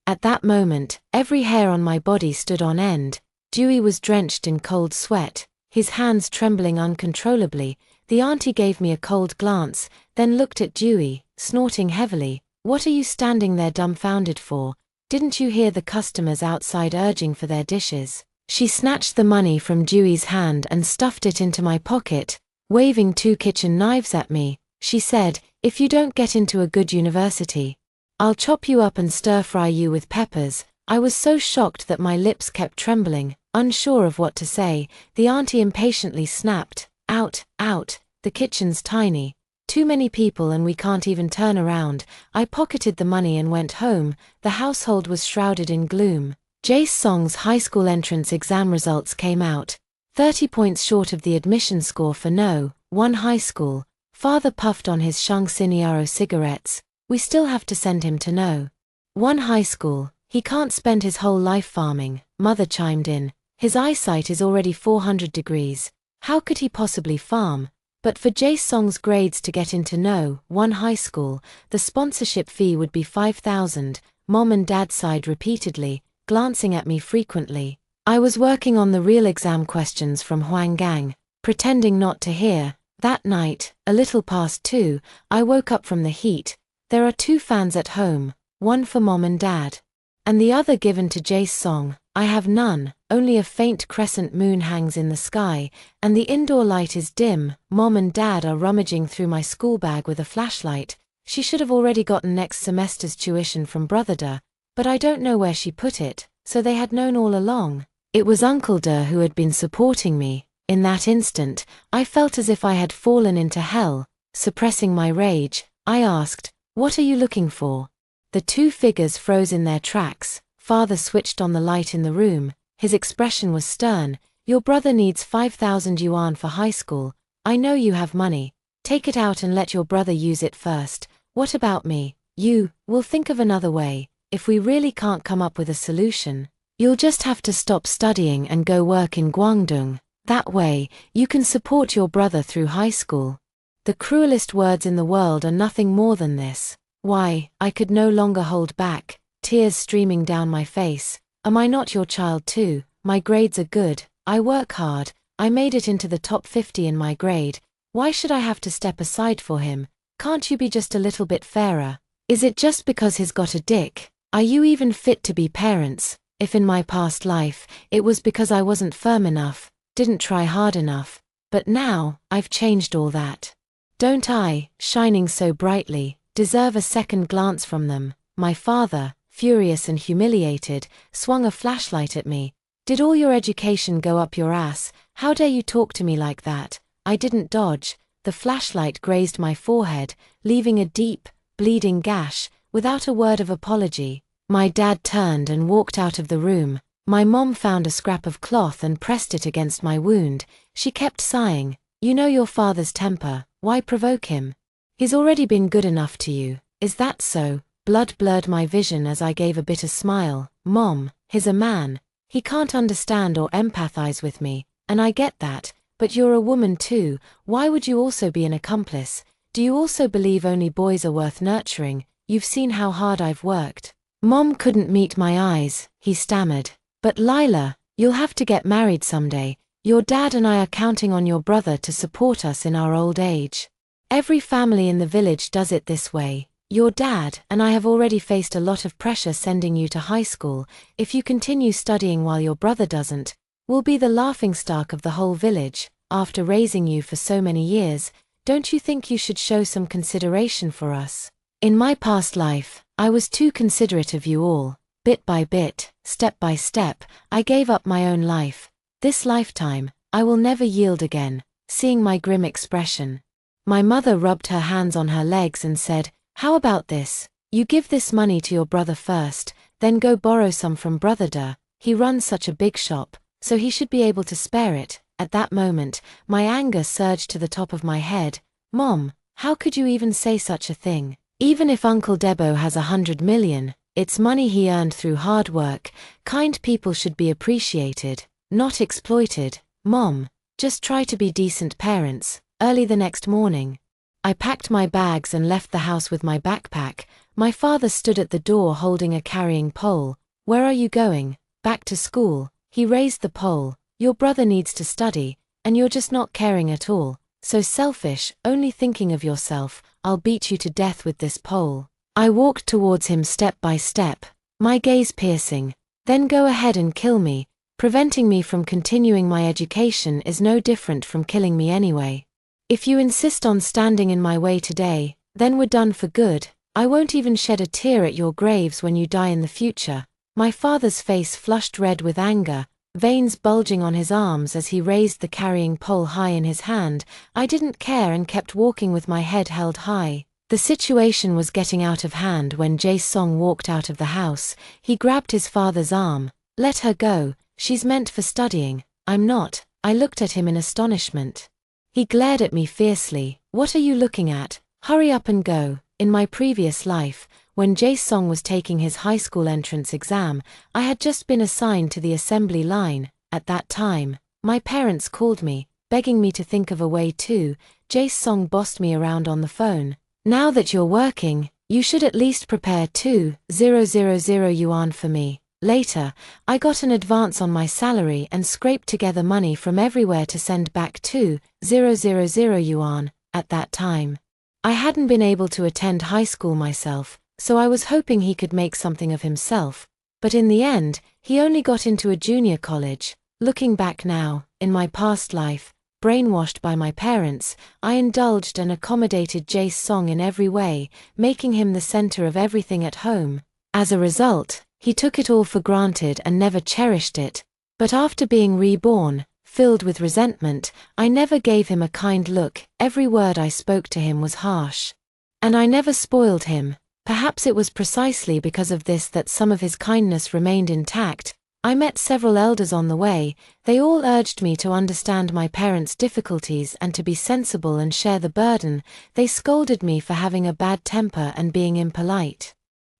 At that moment, every hair on my body stood on end. Dewey was drenched in cold sweat, his hands trembling uncontrollably. The auntie gave me a cold glance, then looked at Dewey, snorting heavily. What are you standing there dumbfounded for? Didn't you hear the customers outside urging for their dishes? She snatched the money from Dewey's hand and stuffed it into my pocket, waving 2 kitchen knives at me. She said, if you don't get into a good university, I'll chop you up and stir-fry you with peppers. I was so shocked that my lips kept trembling, unsure of what to say. The auntie impatiently snapped, out, out, the kitchen's tiny. Too many people and we can't even turn around. I pocketed the money and went home. The household was shrouded in gloom. Jace Song's high school entrance exam results came out. 30 points short of the admission score for No. 1 high school. Father puffed on his Shang Siniaro cigarettes. We still have to send him to No. 1 high school. He can't spend his whole life farming, Mother chimed in. His eyesight is already 400 degrees. How could he possibly farm? But for Jae Song's grades to get into No. 1 high school, the sponsorship fee would be 5,000. Mom and Dad sighed repeatedly, glancing at me frequently. I was working on the real exam questions from Hwanggang, pretending not to hear. That night, a little past 2, I woke up from the heat. There are 2 fans at home, one for Mom and Dad, and the other given to Jae Song. I have none, only a faint crescent moon hangs in the sky, and the indoor light is dim. Mom and Dad are rummaging through my school bag with a flashlight. She should have already gotten next semester's tuition from Brother Da, but I don't know where she put it, so they had known all along. It was Uncle Da who had been supporting me. In that instant, I felt as if I had fallen into hell. Suppressing my rage, I asked, "What are you looking for?" The 2 figures froze in their tracks. Father switched on the light in the room. His expression was stern. "Your brother needs 5,000 yuan for high school. I know you have money. Take it out and let your brother use it first. What about me? We'll think of another way. If we really can't come up with a solution, you'll just have to stop studying and go work in Guangdong. That way, you can support your brother through high school." The cruelest words in the world are nothing more than this. Why, I could no longer hold back, tears streaming down my face. "Am I not your child too? My grades are good, I work hard, I made it into the top 50 in my grade. Why should I have to step aside for him? Can't you be just a little bit fairer? Is it just because he's got a dick? Are you even fit to be parents? If in my past life, it was because I wasn't firm enough, didn't try hard enough. But now, I've changed all that. Don't I, shining so brightly, deserve a second glance from them?" My father, furious and humiliated, swung a flashlight at me. "Did all your education go up your ass? How dare you talk to me like that?" I didn't dodge. The flashlight grazed my forehead, leaving a deep, bleeding gash, without a word of apology. My dad turned and walked out of the room. My mom found a scrap of cloth and pressed it against my wound. She kept sighing. "You know your father's temper, why provoke him? He's already been good enough to you. Is that so?" Blood blurred my vision as I gave a bitter smile. "Mom, he's a man. He can't understand or empathize with me, and I get that, but you're a woman too. Why would you also be an accomplice? Do you also believe only boys are worth nurturing? You've seen how hard I've worked." Mom couldn't meet my eyes, he stammered. "But Lila, you'll have to get married someday. Your dad and I are counting on your brother to support us in our old age. Every family in the village does it this way. Your dad and I have already faced a lot of pressure sending you to high school. If you continue studying while your brother doesn't, we'll be the laughingstock of the whole village. After raising you for so many years, don't you think you should show some consideration for us? In my past life, I was too considerate of you all. Bit by bit, step by step, I gave up my own life. This lifetime, I will never yield again." Seeing my grim expression, my mother rubbed her hands on her legs and said, "How about this? You give this money to your brother first, then go borrow some from Brother Da. He runs such a big shop, so he should be able to spare it." At that moment, my anger surged to the top of my head. "Mom, how could you even say such a thing? Even if Uncle Debo has 100 million, it's money he earned through hard work. Kind people should be appreciated, not exploited. Mom, just try to be decent parents." Early the next morning, I packed my bags and left the house with my backpack. My father stood at the door holding a carrying pole. "Where are you going?" "Back to school." He raised the pole. "Your brother needs to study, and you're just not caring at all. So selfish, only thinking of yourself. I'll beat you to death with this pole." I walked towards him step by step, my gaze piercing. "Then go ahead and kill me. Preventing me from continuing my education is no different from killing me anyway. If you insist on standing in my way today, then we're done for good. I won't even shed a tear at your graves when you die in the future." My father's face flushed red with anger, veins bulging on his arms as he raised the carrying pole high in his hand. I didn't care and kept walking with my head held high. The situation was getting out of hand when Jae Song walked out of the house. He grabbed his father's arm. "Let her go, she's meant for studying." "I'm not." I looked at him in astonishment. He glared at me fiercely. "What are you looking at? Hurry up and go." In my previous life, when Jae Song was taking his high school entrance exam, I had just been assigned to the assembly line. At that time, my parents called me. begging me to think of a way too. Jae Song bossed me around on the phone. Now that you're working, you should at least prepare 2,000 yuan for me. Later, I got an advance on my salary and scraped together money from everywhere to send back 2,000 yuan. At that time, I hadn't been able to attend high school myself, so I was hoping he could make something of himself. But in the end, he only got into a junior college. Looking back now, in my past life, brainwashed by my parents, I indulged and accommodated Jae Song in every way, making him the center of everything at home. As a result, he took it all for granted and never cherished it. But after being reborn, filled with resentment, I never gave him a kind look. Every word I spoke to him was harsh. And I never spoiled him. Perhaps it was precisely because of this that some of his kindness remained intact. I met several elders on the way. They all urged me to understand my parents' difficulties and to be sensible and share the burden. They scolded me for having a bad temper and being impolite.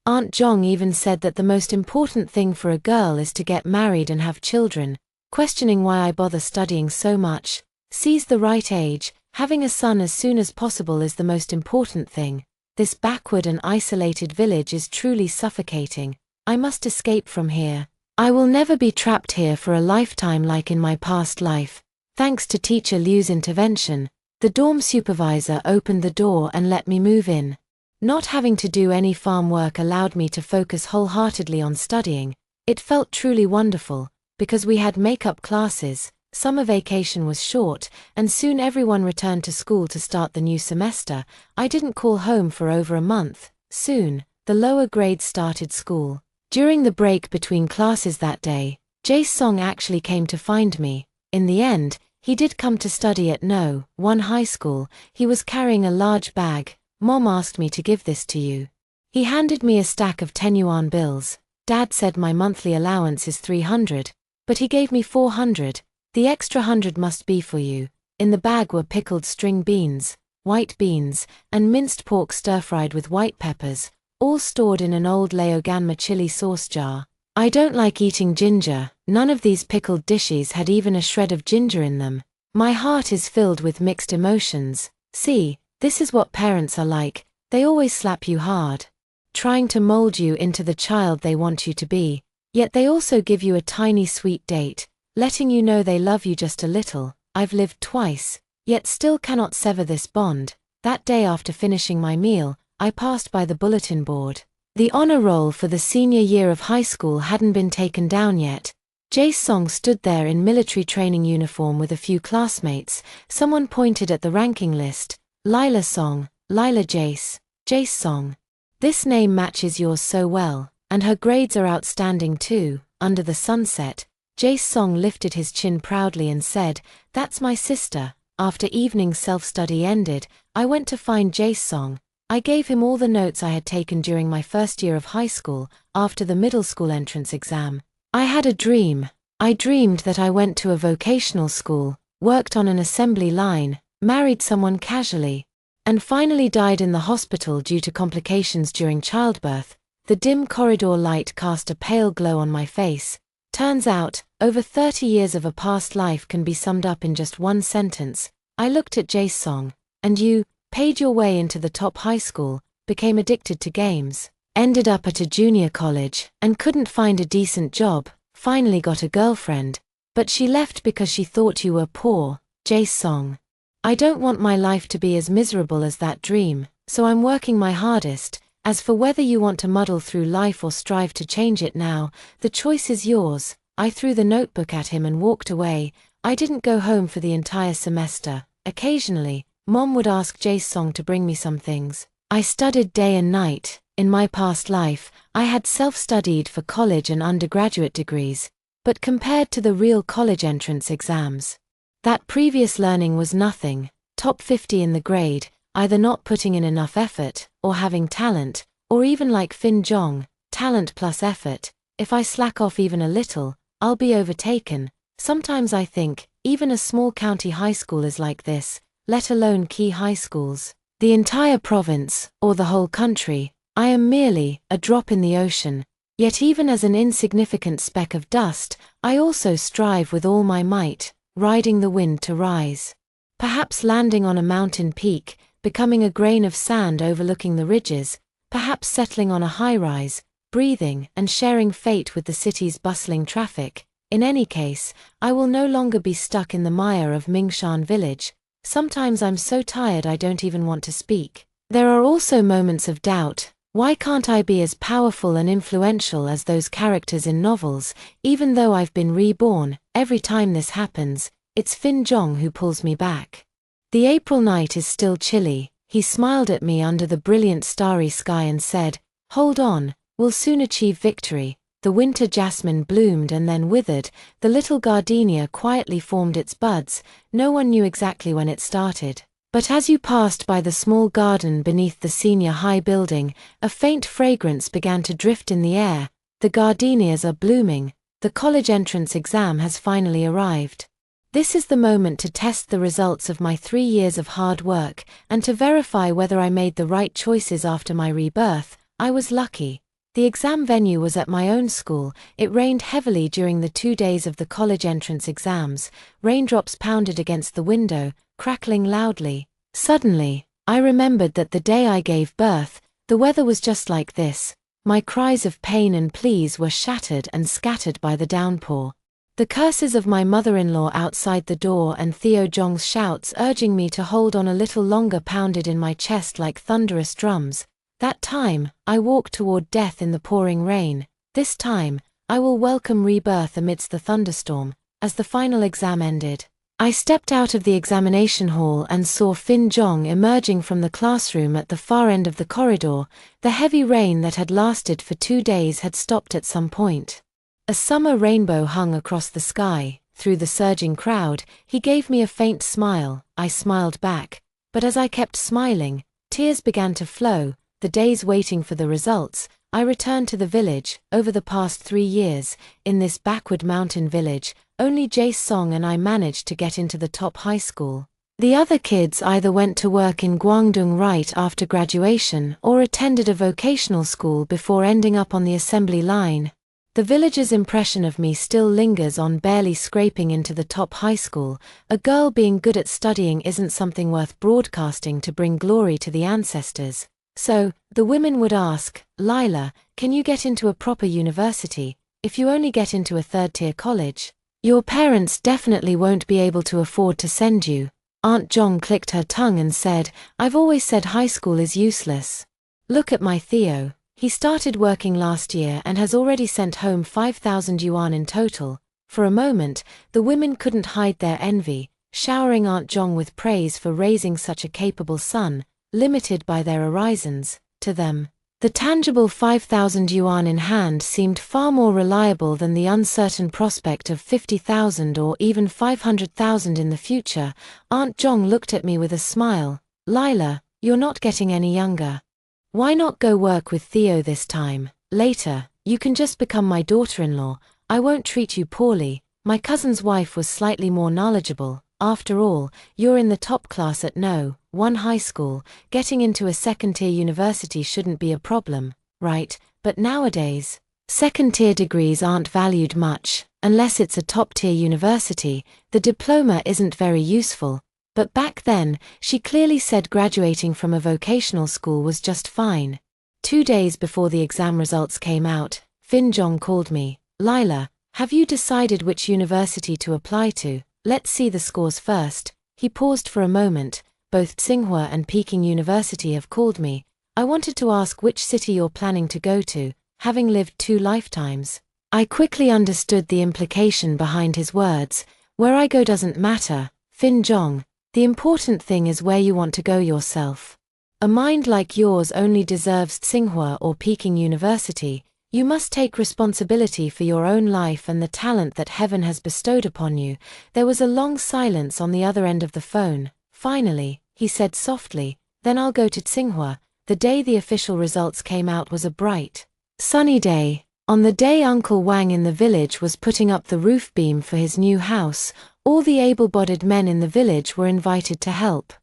Aunt Zhong even said that the most important thing for a girl is to get married and have children, questioning why I bother studying so much. Seize the right age, having a son as soon as possible is the most important thing. This backward and isolated village is truly suffocating. I must escape from here. I will never be trapped here for a lifetime like in my past life. Thanks to Teacher Liu's intervention, the dorm supervisor opened the door and let me move in. Not having to do any farm work allowed me to focus wholeheartedly on studying. It felt truly wonderful, because we had makeup classes, summer vacation was short, and soon everyone returned to school to start the new semester. I didn't call home for over a month. Soon, the lower grades started school. During the break between classes that day, Jae Song actually came to find me. In the end, he did come to study at No. 1 high school. He was carrying a large bag. Mom asked me to give this to you. He handed me a stack of 10 yuan bills. Dad said my monthly allowance is 300, but he gave me 400. The extra 100 must be for you. In the bag were pickled string beans, white beans, and minced pork stir-fried with white peppers, all stored in an old Laoganma chili sauce jar. I don't like eating ginger. None of these pickled dishes had even a shred of ginger in them. My heart is filled with mixed emotions. See, this is what parents are like. They always slap you hard, trying to mold you into the child they want you to be. Yet they also give you a tiny sweet date, letting you know they love you just a little. I've lived twice, yet still cannot sever this bond. That day after finishing my meal, I passed by the bulletin board. The honor roll for the senior year of high school hadn't been taken down yet. Jae Song stood there in military training uniform with a few classmates. Someone pointed at the ranking list. Lila Song, Lila Jace, Jace Song. This name matches yours so well, and her grades are outstanding too. Under the sunset, Jace Song lifted his chin proudly and said, "That's my sister." After evening self-study ended, I went to find Jace Song. I gave him all the notes I had taken during my first year of high school, after the middle school entrance exam. I had a dream. I dreamed that I went to a vocational school, worked on an assembly line, married someone casually, and finally died in the hospital due to complications during childbirth. The dim corridor light cast a pale glow on my face. Turns out, over 30 years of a past life can be summed up in just one sentence. I looked at Jae Song. And you, paid your way into the top high school, became addicted to games, ended up at a junior college, and couldn't find a decent job, finally got a girlfriend, but she left because she thought you were poor. Jae Song. I don't want my life to be as miserable as that dream, so I'm working my hardest. As for whether you want to muddle through life or strive to change it now, the choice is yours. I threw the notebook at him and walked away. I didn't go home for the entire semester. Occasionally, Mom would ask Jae Song to bring me some things. I studied day and night. In my past life, I had self-studied for college and undergraduate degrees, but compared to the real college entrance exams, that previous learning was nothing. Top 50 in the grade, either not putting in enough effort, or having talent, or even like Fin Jong, talent plus effort. If I slack off even a little, I'll be overtaken. Sometimes I think, even a small county high school is like this, let alone key high schools. The entire province, or the whole country, I am merely a drop in the ocean. Yet even as an insignificant speck of dust, I also strive with all my might. riding the wind to rise. Perhaps landing on a mountain peak, becoming a grain of sand overlooking the ridges, perhaps settling on a high-rise, breathing and sharing fate with the city's bustling traffic. In any case, I will no longer be stuck in the mire of Mingshan village. Sometimes I'm so tired I don't even want to speak. There are also moments of doubt. Why can't I be as powerful and influential as those characters in novels? Even though I've been reborn, every time this happens, it's Fin Jong who pulls me back. The April night is still chilly. He smiled at me under the brilliant starry sky and said, "Hold on, we'll soon achieve victory." The winter jasmine bloomed and then withered. The little gardenia quietly formed its buds. No one knew exactly when it started. But as you passed by the small garden beneath the senior high building, a faint fragrance began to drift in the air. The gardenias are blooming. The college entrance exam has finally arrived. This is the moment to test the results of my 3 years of hard work, and to verify whether I made the right choices after my rebirth. I was lucky. The exam venue was at my own school. It rained heavily during the 2 days of the college entrance exams. Raindrops pounded against the window, crackling loudly. Suddenly, I remembered that the day I gave birth, the weather was just like this. My cries of pain and pleas were shattered and scattered by the downpour. The curses of my mother-in-law outside the door and Theo Jong's shouts urging me to hold on a little longer pounded in my chest like thunderous drums. That time, I walked toward death in the pouring rain. This time, I will welcome rebirth amidst the thunderstorm. As the final exam ended, I stepped out of the examination hall and saw Fin Jong emerging from the classroom at the far end of the corridor. The heavy rain that had lasted for 2 days had stopped at some point. A summer rainbow hung across the sky. Through the surging crowd, he gave me a faint smile. I smiled back. But as I kept smiling, tears began to flow. The days waiting for the results, I returned to the village. Over the past 3 years, in this backward mountain village, only Jae Song and I managed to get into the top high school. The other kids either went to work in Guangdong right after graduation or attended a vocational school before ending up on the assembly line. The village's impression of me still lingers on barely scraping into the top high school. A girl being good at studying isn't something worth broadcasting to bring glory to the ancestors. So, the women would ask, "Lila, can you get into a proper university? If you only get into a third-tier college, your parents definitely won't be able to afford to send you." Aunt Jong clicked her tongue and said, "I've always said high school is useless. Look at my Theo. He started working last year and has already sent home 5,000 yuan in total." For a moment, the women couldn't hide their envy, showering Aunt Jong with praise for raising such a capable son. Limited by their horizons, to them, the tangible 5,000 yuan in hand seemed far more reliable than the uncertain prospect of 50,000 or even 500,000 in the future. Aunt Jong looked at me with a smile. "Lila, you're not getting any younger. Why not go work with Theo this time? Later, you can just become my daughter-in-law. I won't treat you poorly." My cousin's wife was slightly more knowledgeable. "After all, you're in the top class at No. 1 high school. Getting into a second-tier university shouldn't be a problem, right? But nowadays, second-tier degrees aren't valued much. Unless it's a top-tier university, the diploma isn't very useful." But back then, she clearly said graduating from a vocational school was just fine. 2 days before the exam results came out, Fin Jong called me. "Lila, have you decided which university to apply to? Let's see the scores first." He paused for a moment. "Both Tsinghua and Peking University have called me. I wanted to ask which city you're planning to go to, having lived 2 lifetimes." I quickly understood the implication behind his words. "Where I go doesn't matter, Fin Jong. The important thing is where you want to go yourself. A mind like yours only deserves Tsinghua or Peking University. You must take responsibility for your own life and the talent that heaven has bestowed upon you." There was a long silence on the other end of the phone. Finally, he said softly, "Then I'll go to Tsinghua." The day the official results came out was a bright, sunny day. On the day Uncle Wang in the village was putting up the roof beam for his new house, all the able-bodied men in the village were invited to help.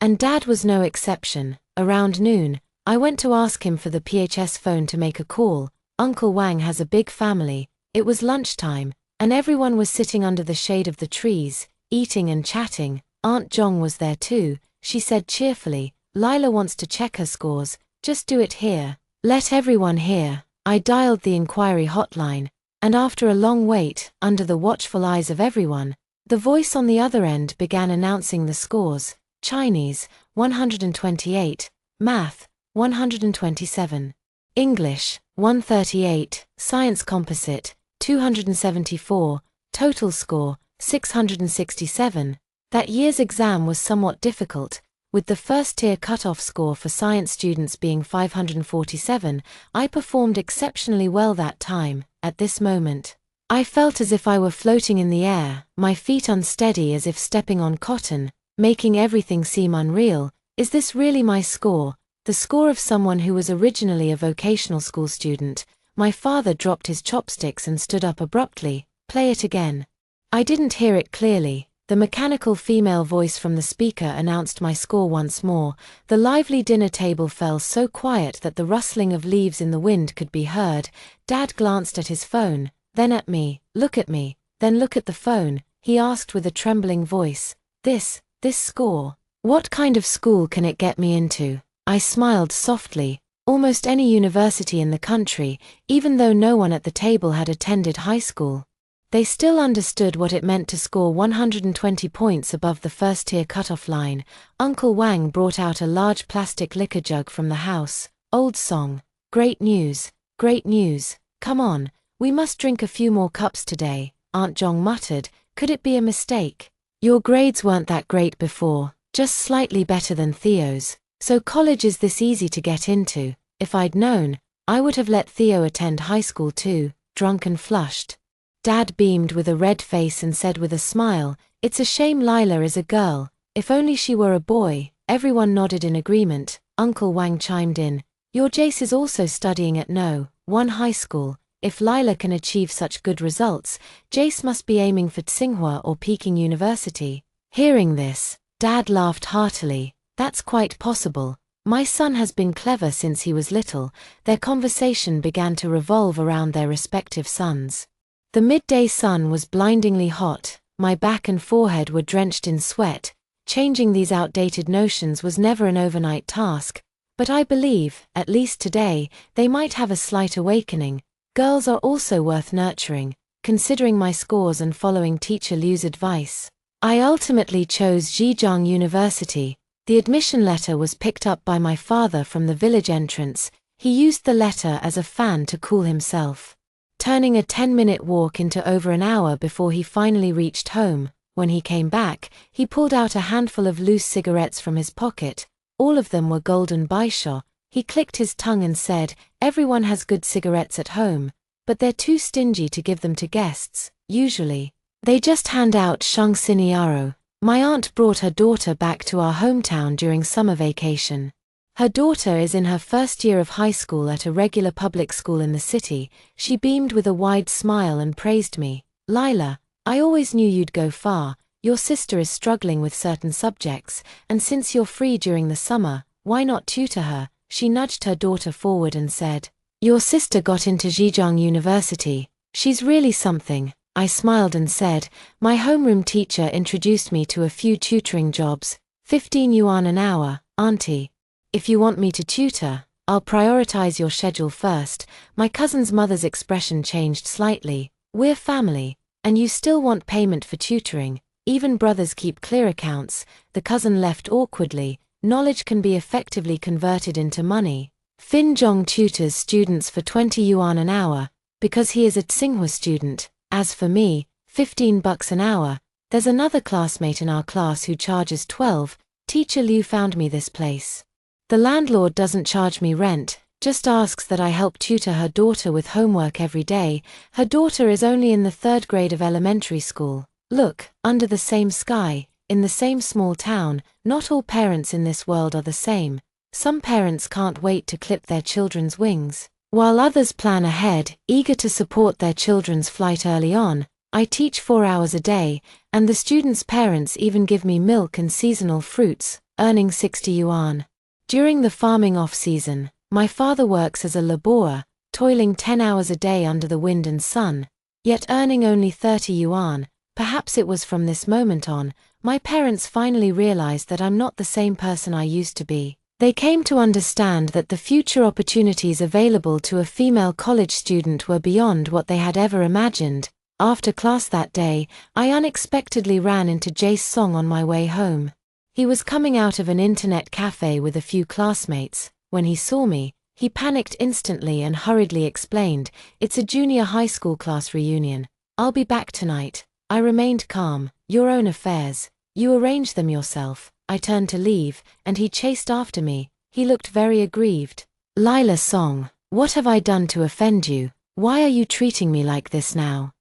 And Dad was no exception. Around noon, I went to ask him for the PHS phone to make a call. Uncle Wang has a big family. It was lunchtime, and everyone was sitting under the shade of the trees, eating and chatting. Aunt Jong was there too. She said cheerfully, "Lila wants to check her scores, just do it here. Let everyone hear." I dialed the inquiry hotline, and after a long wait, under the watchful eyes of everyone, the voice on the other end began announcing the scores. Chinese, 128, Math, 127, English, 138, Science Composite, 274, total score, 667. That year's exam was somewhat difficult, with the first-tier cutoff score for science students being 547. I performed exceptionally well that time. At this moment, I felt as if I were floating in the air, my feet unsteady as if stepping on cotton, making everything seem unreal. Is this really my score? The score of someone who was originally a vocational school student? My father dropped his chopsticks and stood up abruptly. "Play it again." I didn't hear it clearly. The mechanical female voice from the speaker announced my score once more. The lively dinner table fell so quiet that the rustling of leaves in the wind could be heard. Dad glanced at his phone, then at me. "Look at me, then look at the phone," he asked with a trembling voice. This score. What kind of school can it get me into?" I smiled softly. Almost any university in the country, even though no one at the table had attended high school. They still understood what it meant to score 120 points above the first-tier cutoff line. Uncle Wang brought out a large plastic liquor jug from the house. "Old song. Great news, great news. Come on, we must drink a few more cups today," Aunt Jong muttered. "Could it be a mistake? Your grades weren't that great before, just slightly better than Theo's. So college is this easy to get into. If I'd known, I would have let Theo attend high school too." Drunk and flushed, Dad beamed with a red face and said with a smile, "It's a shame Lila is a girl. If only she were a boy." Everyone nodded in agreement. Uncle Wang chimed in, "Your Jace is also studying at No. 1 high school. If Lila can achieve such good results, Jace must be aiming for Tsinghua or Peking University." Hearing this, Dad laughed heartily. "That's quite possible. My son has been clever since he was little." Their conversation began to revolve around their respective sons. The midday sun was blindingly hot. My back and forehead were drenched in sweat. Changing these outdated notions was never an overnight task, but I believe, at least today, they might have a slight awakening. Girls are also worth nurturing. Considering my scores and following teacher Liu's advice, I ultimately chose Zhejiang University. The admission letter was picked up by my father from the village entrance. He used the letter as a fan to cool himself, turning a 10-minute walk into over an hour before he finally reached home. When he came back, he pulled out a handful of loose cigarettes from his pocket. All of them were golden baisha. He clicked his tongue and said, "Everyone has good cigarettes at home, but they're too stingy to give them to guests. Usually, they just hand out shang siniaro." My aunt brought her daughter back to our hometown during summer vacation. Her daughter is in her first year of high school at a regular public school in the city. She beamed with a wide smile and praised me. "Lila, I always knew you'd go far. Your sister is struggling with certain subjects, and since you're free during the summer, why not tutor her?" She nudged her daughter forward and said, "Your sister got into Zhejiang University. She's really something." I smiled and said, "My homeroom teacher introduced me to a few tutoring jobs. 15 yuan an hour, auntie. If you want me to tutor, I'll prioritize your schedule first." My cousin's mother's expression changed slightly. "We're family, and you still want payment for tutoring. Even brothers keep clear accounts." The cousin left awkwardly. Knowledge can be effectively converted into money. Fin Zhong tutors students for 20 yuan an hour, because he is a Tsinghua student. As for me, $15 an hour. There's another classmate in our class who charges 12. Teacher Liu found me this place. The landlord doesn't charge me rent, just asks that I help tutor her daughter with homework every day. Her daughter is only in the 3rd grade of elementary school. Look, under the same sky, in the same small town, not all parents in this world are the same. Some parents can't wait to clip their children's wings, while others plan ahead, eager to support their children's flight early on. I teach 4 hours a day, and the students' parents even give me milk and seasonal fruits, earning 60 yuan. During the farming off-season, my father works as a laborer, toiling 10 hours a day under the wind and sun, yet earning only 30 yuan. Perhaps it was from this moment on, my parents finally realized that I'm not the same person I used to be. They came to understand that the future opportunities available to a female college student were beyond what they had ever imagined. After class that day, I unexpectedly ran into Jace Song on my way home. He was coming out of an internet cafe with a few classmates. When he saw me, he panicked instantly and hurriedly explained, "It's a junior high school class reunion. I'll be back tonight." I remained calm. "Your own affairs. You arrange them yourself." I turned to leave, and he chased after me. He looked very aggrieved. "Lila Song, what have I done to offend you? Why are you treating me like this now?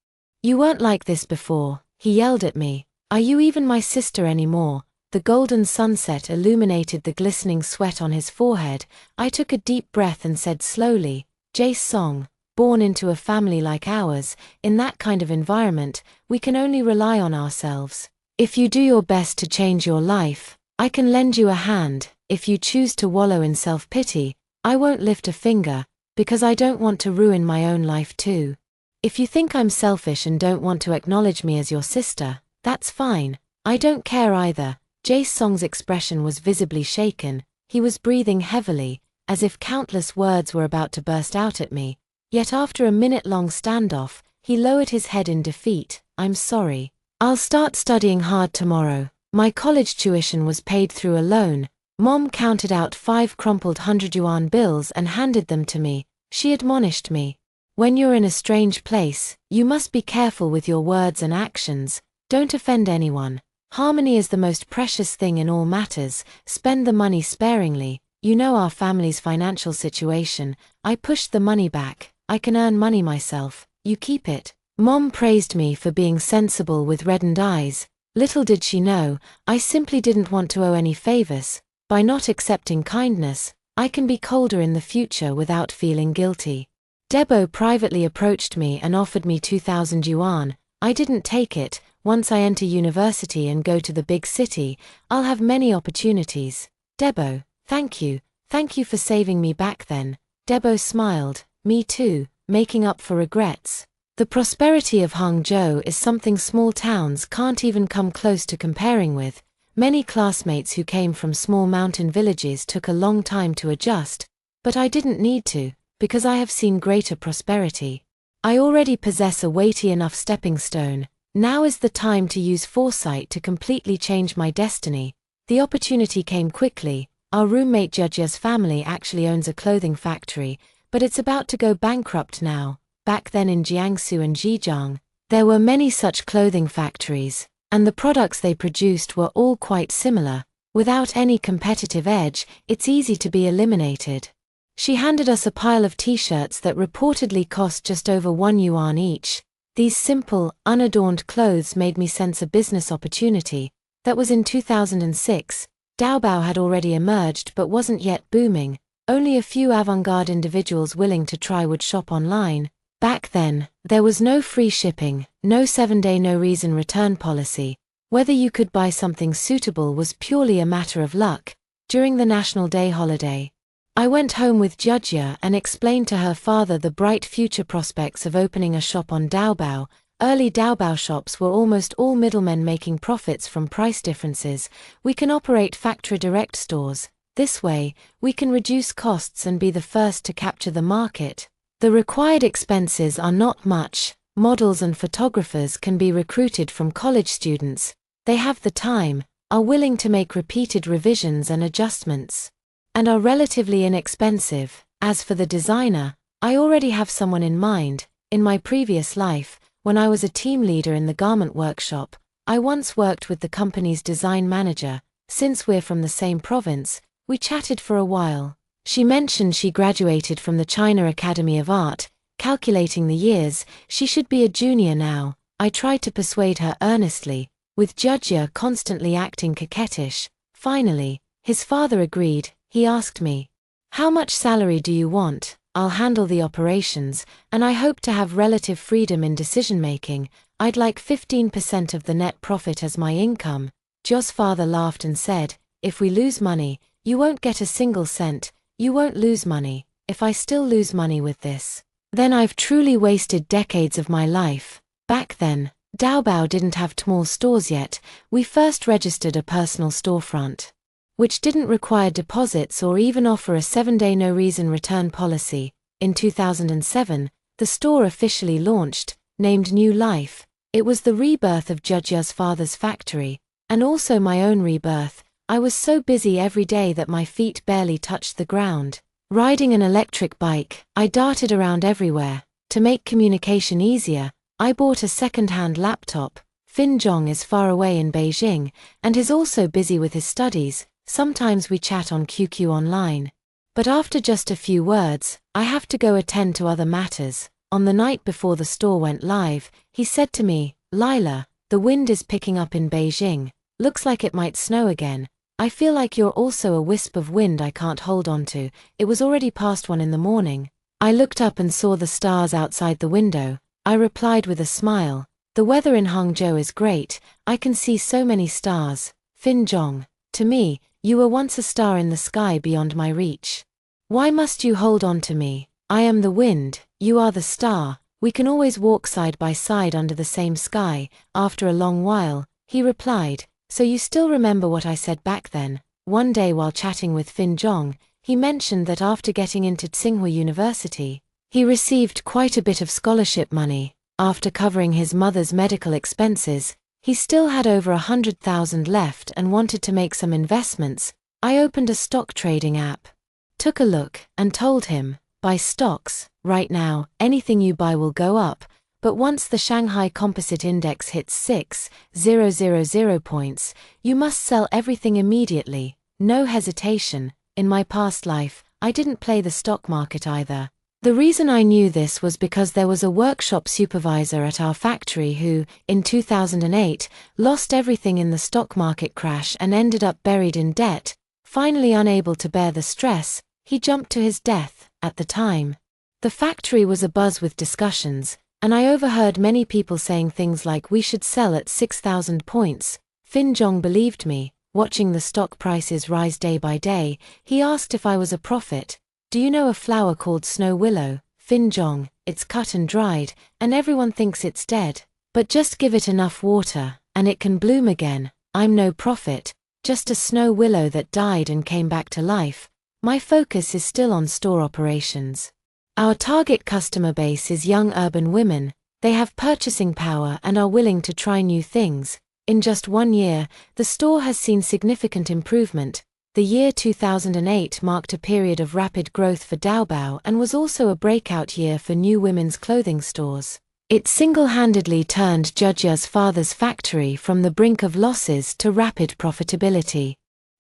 You weren't like this before," he yelled at me. "Are you even my sister anymore?" The golden sunset illuminated the glistening sweat on his forehead. I took a deep breath and said slowly, "Jace Song, born into a family like ours, in that kind of environment, we can only rely on ourselves. If you do your best to change your life, I can lend you a hand. If you choose to wallow in self-pity, I won't lift a finger, because I don't want to ruin my own life too. If you think I'm selfish and don't want to acknowledge me as your sister, that's fine. I don't care either." Jace Song's expression was visibly shaken. He was breathing heavily, as if countless words were about to burst out at me. Yet after a minute-long standoff, he lowered his head in defeat. "I'm sorry. I'll start studying hard tomorrow." My college tuition was paid through a loan. Mom counted out 5 crumpled 100-yuan bills and handed them to me. She admonished me, "When you're in a strange place, you must be careful with your words and actions. Don't offend anyone. Harmony is the most precious thing in all matters. Spend the money sparingly. You know our family's financial situation." I pushed the money back. "I can earn money myself. You keep it." Mom praised me for being sensible with reddened eyes. Little did she know, I simply didn't want to owe any favors. By not accepting kindness, I can be colder in the future without feeling guilty. Debo privately approached me and offered me 2,000 yuan. I didn't take it. "Once I enter university and go to the big city, I'll have many opportunities." "Debo, thank you. Thank you for saving me back then." Debo smiled. "Me too, making up for regrets." The prosperity of Hangzhou is something small towns can't even come close to comparing with. Many classmates who came from small mountain villages took a long time to adjust, but I didn't need to, because I have seen greater prosperity. I already possess a weighty enough stepping stone. Now is the time to use foresight to completely change my destiny. The opportunity came quickly. Our roommate Judge's family actually owns a clothing factory, but it's about to go bankrupt now. Back then in Jiangsu and Zhejiang, there were many such clothing factories, and the products they produced were all quite similar. Without any competitive edge, it's easy to be eliminated. She handed us a pile of t-shirts that reportedly cost just over 1 yuan each. These simple, unadorned clothes made me sense a business opportunity. That was in 2006. Taobao had already emerged but wasn't yet booming. Only a few avant-garde individuals willing to try would shop online. Back then, there was no free shipping, no 7-day no-reason return policy. Whether you could buy something suitable was purely a matter of luck. During the National Day holiday, I went home with Judge and explained to her father the bright future prospects of opening a shop on Taobao. Early Taobao shops were almost all middlemen making profits from price differences. We can operate factory direct stores. This way, we can reduce costs and be the first to capture the market. The required expenses are not much. Models and photographers can be recruited from college students. They have the time, are willing to make repeated revisions and adjustments, and are relatively inexpensive. As for the designer, I already have someone in mind. In my previous life, when I was a team leader in the garment workshop, I once worked with the company's design manager. Since we're from the same province, we chatted for a while. She mentioned she graduated from the China Academy of Art. Calculating the years, she should be a junior now. I tried to persuade her earnestly, with Judge constantly acting coquettish. Finally, his father agreed. He asked me, "How much salary do you want?" "I'll handle the operations, and I hope to have relative freedom in decision-making. I'd like 15% of the net profit as my income." Jo's father laughed and said, "If we lose money, you won't get a single cent. You won't lose money. If I still lose money with this, then I've truly wasted decades of my life." Back then, Taobao didn't have small stores yet. We first registered a personal storefront, which didn't require deposits or even offer a 7-day no-reason return policy. In 2007, the store officially launched, named New Life. It was the rebirth of Judge's father's factory, and also my own rebirth. I was so busy every day that my feet barely touched the ground. Riding an electric bike, I darted around everywhere. To make communication easier, I bought a second-hand laptop. Fin Zhong is far away in Beijing, and is also busy with his studies. Sometimes we chat on QQ online. But after just a few words, I have to go attend to other matters. On the night before the store went live, he said to me, "Lila, the wind is picking up in Beijing. Looks like it might snow again. I feel like you're also a wisp of wind I can't hold on to." It was already past 1 in the morning. I looked up and saw the stars outside the window. I replied with a smile, "The weather in Hangzhou is great. I can see so many stars." Fin Zhong, to me, you were once a star in the sky beyond my reach. Why must you hold on to me? I am the wind, you are the star. We can always walk side by side under the same sky. After a long while, he replied, "So you still remember what I said back then?" One day while chatting with Fin Zhong, he mentioned that after getting into Tsinghua University, he received quite a bit of scholarship money. After covering his mother's medical expenses, he still had over 100,000 left and wanted to make some investments. I opened a stock trading app, took a look, and told him, "Buy stocks. Right now, anything you buy will go up, but once the Shanghai Composite Index hits 6,000 points, you must sell everything immediately, no hesitation." In my past life, I didn't play the stock market either. The reason I knew this was because there was a workshop supervisor at our factory who, in 2008, lost everything in the stock market crash and ended up buried in debt. Finally unable to bear the stress, he jumped to his death. At the time, the factory was abuzz with discussions, and I overheard many people saying things like we should sell at 6,000 points. Fin Zhong believed me. Watching the stock prices rise day by day, he asked if I was a prophet. "Do you know a flower called snow willow?" Fin Zhong, "It's cut and dried, and everyone thinks it's dead. But just give it enough water, and it can bloom again." I'm no prophet, just a snow willow that died and came back to life. My focus is still on store operations. Our target customer base is young urban women. They have purchasing power and are willing to try new things. In just 1 year, the store has seen significant improvement. The year 2008 marked a period of rapid growth for Taobao and was also a breakout year for new women's clothing stores. It single-handedly turned Judge's father's factory from the brink of losses to rapid profitability.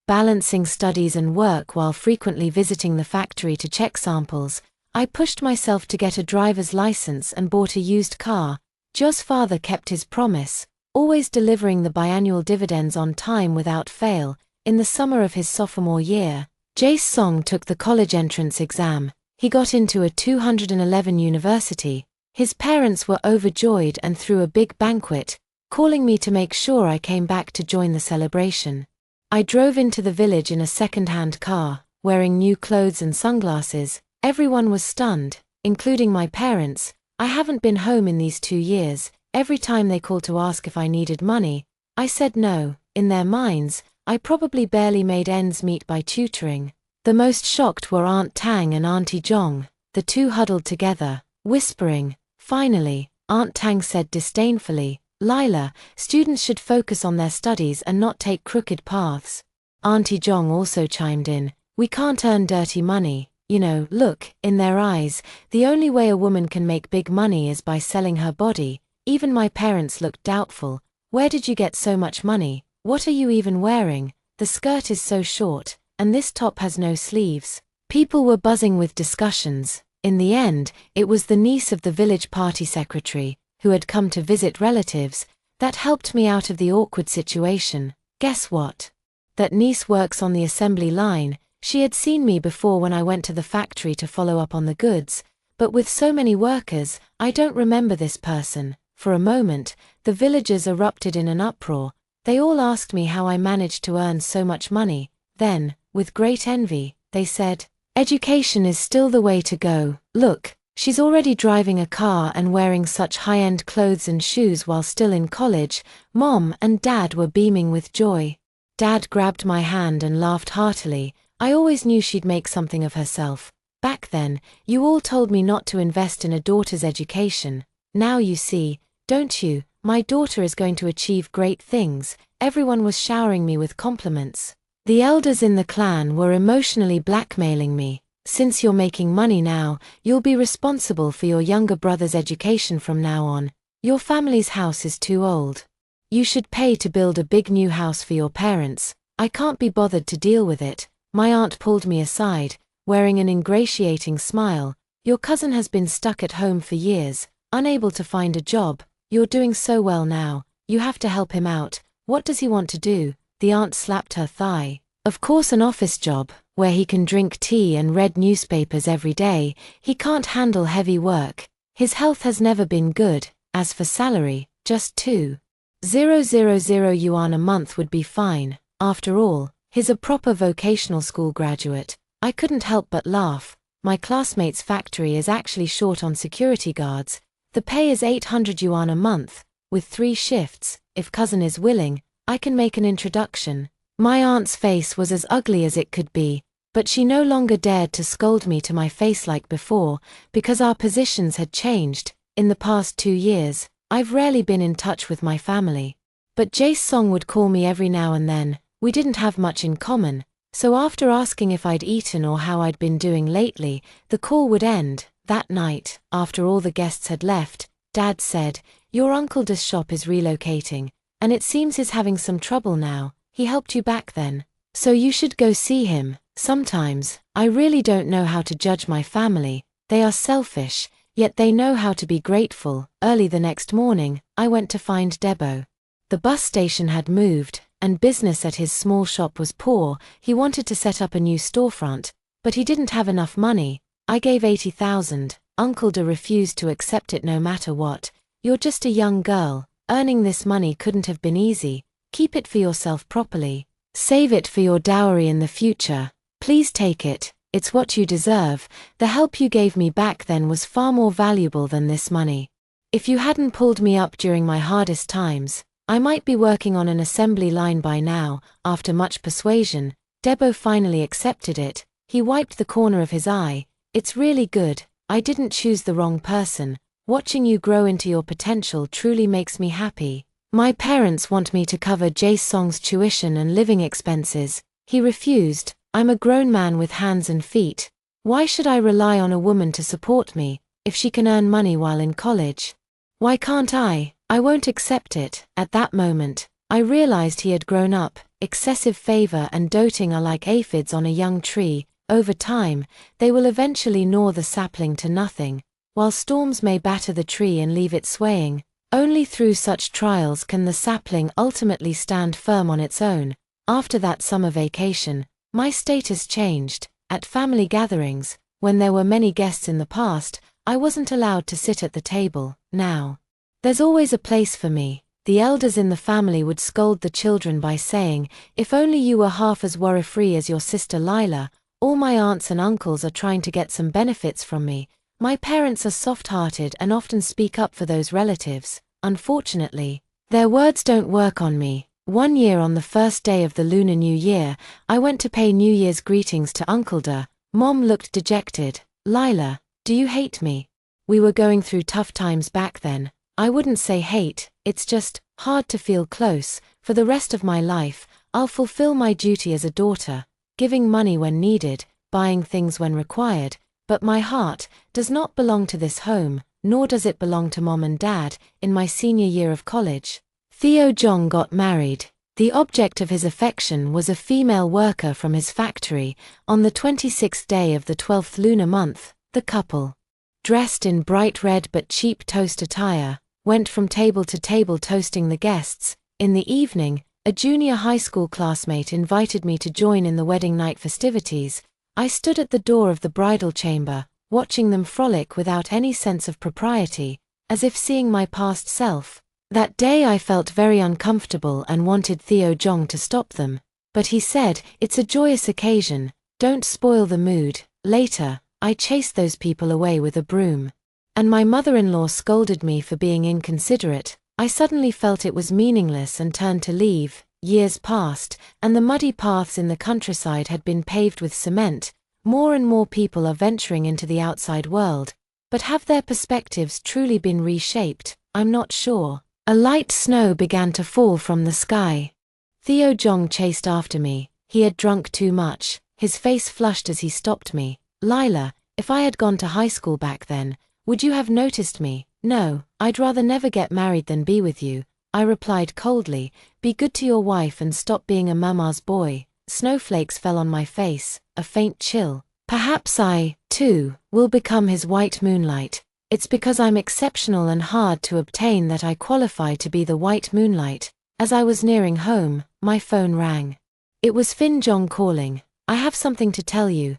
Balancing studies and work while frequently visiting the factory to check samples, I pushed myself to get a driver's license and bought a used car. Jo's father kept his promise, always delivering the biannual dividends on time without fail. In the summer of his sophomore year, Jae Song took the college entrance exam. He got into a 211 university. His parents were overjoyed and threw a big banquet, calling me to make sure I came back to join the celebration. I drove into the village in a second-hand car, wearing new clothes and sunglasses. Everyone was stunned, including my parents. I haven't been home in these 2 years. Every time they called to ask if I needed money, I said no. In their minds, I probably barely made ends meet by tutoring. The most shocked were Aunt Tang and Auntie Zhong. The two huddled together, whispering. Finally, Aunt Tang said disdainfully, "Lila, students should focus on their studies and not take crooked paths." Auntie Zhong also chimed in, "We can't earn dirty money. You know, look." In their eyes, the only way a woman can make big money is by selling her body. Even my parents looked doubtful. "Where did you get so much money? What are you even wearing? The skirt is so short, and this top has no sleeves." People were buzzing with discussions. In the end, it was the niece of the village party secretary, who had come to visit relatives, that helped me out of the awkward situation. Guess what? That niece works on the assembly line. She had seen me before when I went to the factory to follow up on the goods, but with so many workers, I don't remember this person. For a moment, the villagers erupted in an uproar. They all asked me how I managed to earn so much money. Then, with great envy, they said, "Education is still the way to go. Look, She's already driving a car and wearing such high-end clothes and shoes while still in college." Mom and Dad were beaming with joy. Dad grabbed my hand and laughed heartily. "I always knew she'd make something of herself. Back then, you all told me not to invest in a daughter's education. Now you see, don't you, my daughter is going to achieve great things." Everyone was showering me with compliments. The elders in the clan were emotionally blackmailing me. "Since you're making money now, you'll be responsible for your younger brother's education from now on. Your family's house is too old. You should pay to build a big new house for your parents." I can't be bothered to deal with it. My aunt pulled me aside, wearing an ingratiating smile. "Your cousin has been stuck at home for years, unable to find a job. You're doing so well now, you have to help him out. What does he want to do?" The aunt slapped her thigh. "Of course, an office job, where he can drink tea and read newspapers every day. He can't handle heavy work. His health has never been good. As for salary, just 2,000 yuan a month would be fine. After all, he's a proper vocational school graduate." I couldn't help but laugh. My classmate's factory is actually short on security guards. The pay is 800 yuan a month, with 3 shifts. If cousin is willing, I can make an introduction. My aunt's face was as ugly as it could be, but she no longer dared to scold me to my face like before, because our positions had changed. In the past 2 years, I've rarely been in touch with my family. But Jae Song would call me every now and then. We didn't have much in common, so after asking if I'd eaten or how I'd been doing lately, the call would end. That night, after all the guests had left, Dad said, "Your Uncle Da's shop is relocating, and it seems he's having some trouble now. He helped you back then, so you should go see him." Sometimes, I really don't know how to judge my family. They are selfish, yet they know how to be grateful. Early the next morning, I went to find Debo. The bus station had moved, and business at his small shop was poor. He wanted to set up a new storefront, but he didn't have enough money. I gave 80,000. Uncle Da refused to accept it no matter what. "You're just a young girl. Earning this money couldn't have been easy. Keep it for yourself properly. Save it for your dowry in the future. Please take it. It's what you deserve. The help you gave me back then was far more valuable than this money. If you hadn't pulled me up during my hardest times, I might be working on an assembly line by now." After much persuasion, Debo finally accepted it. He wiped the corner of his eye. "It's really good. I didn't choose the wrong person. Watching you grow into your potential truly makes me happy. My parents want me to cover Jae Song's tuition and living expenses." He refused. "I'm a grown man with hands and feet. Why should I rely on a woman to support me, if she can earn money while in college? Why can't I? I won't accept it." At that moment, I realized he had grown up. Excessive favor and doting are like aphids on a young tree. Over time, they will eventually gnaw the sapling to nothing. While storms may batter the tree and leave it swaying, only through such trials can the sapling ultimately stand firm on its own. After that summer vacation, my status changed. At family gatherings, when there were many guests in the past, I wasn't allowed to sit at the table. Now, there's always a place for me. The elders in the family would scold the children by saying, "If only you were half as worry-free as your sister Lila." All my aunts and uncles are trying to get some benefits from me. My parents are soft-hearted and often speak up for those relatives. Unfortunately, their words don't work on me. One year on the first day of the Lunar New Year, I went to pay New Year's greetings to Uncle Da. Mom looked dejected. "Lila, do you hate me?" We were going through tough times back then. I wouldn't say hate, it's just hard to feel close. For the rest of my life, I'll fulfill my duty as a daughter, giving money when needed, buying things when required, but my heart does not belong to this home, nor does it belong to Mom and Dad. In my senior year of college, Theo Jong got married. The object of his affection was a female worker from his factory. On the 26th day of the 12th lunar month, the couple, dressed in bright red but cheap toast attire, went from table to table toasting the guests. In the evening, a junior high school classmate invited me to join in the wedding night festivities. I stood at the door of the bridal chamber, watching them frolic without any sense of propriety, as if seeing my past self. That day I felt very uncomfortable and wanted Theo Jong to stop them. But he said, "It's a joyous occasion, don't spoil the mood." Later, I chased those people away with a broom. And my mother-in-law scolded me for being inconsiderate. I suddenly felt it was meaningless and turned to leave. Years passed, and the muddy paths in the countryside had been paved with cement. More and more people are venturing into the outside world. But have their perspectives truly been reshaped? I'm not sure. A light snow began to fall from the sky. Theo Jong chased after me. He had drunk too much. His face flushed as he stopped me. Lila, if I had gone to high school back then, would you have noticed me? No, I'd rather never get married than be with you, I replied coldly. Be good to your wife and stop being a mama's boy. Snowflakes fell on my face, a faint chill. Perhaps I, too, will become his white moonlight. It's because I'm exceptional and hard to obtain that I qualify to be the white moonlight. As I was nearing home, my phone rang. It was Fin Jong calling. I have something to tell you.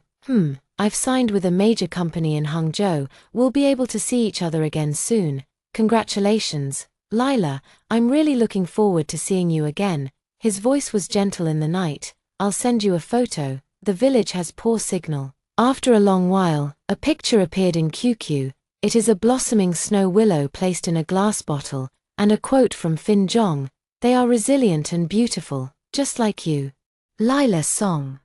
I've signed with a major company in Hangzhou. We'll be able to see each other again soon. Congratulations. Lila, I'm really looking forward to seeing you again. His voice was gentle in the night. I'll send you a photo. The village has poor signal. After a long while, a picture appeared in QQ. It is a blossoming snow willow placed in a glass bottle, and a quote from Fin Jong. They are resilient and beautiful, just like you. Lila's song.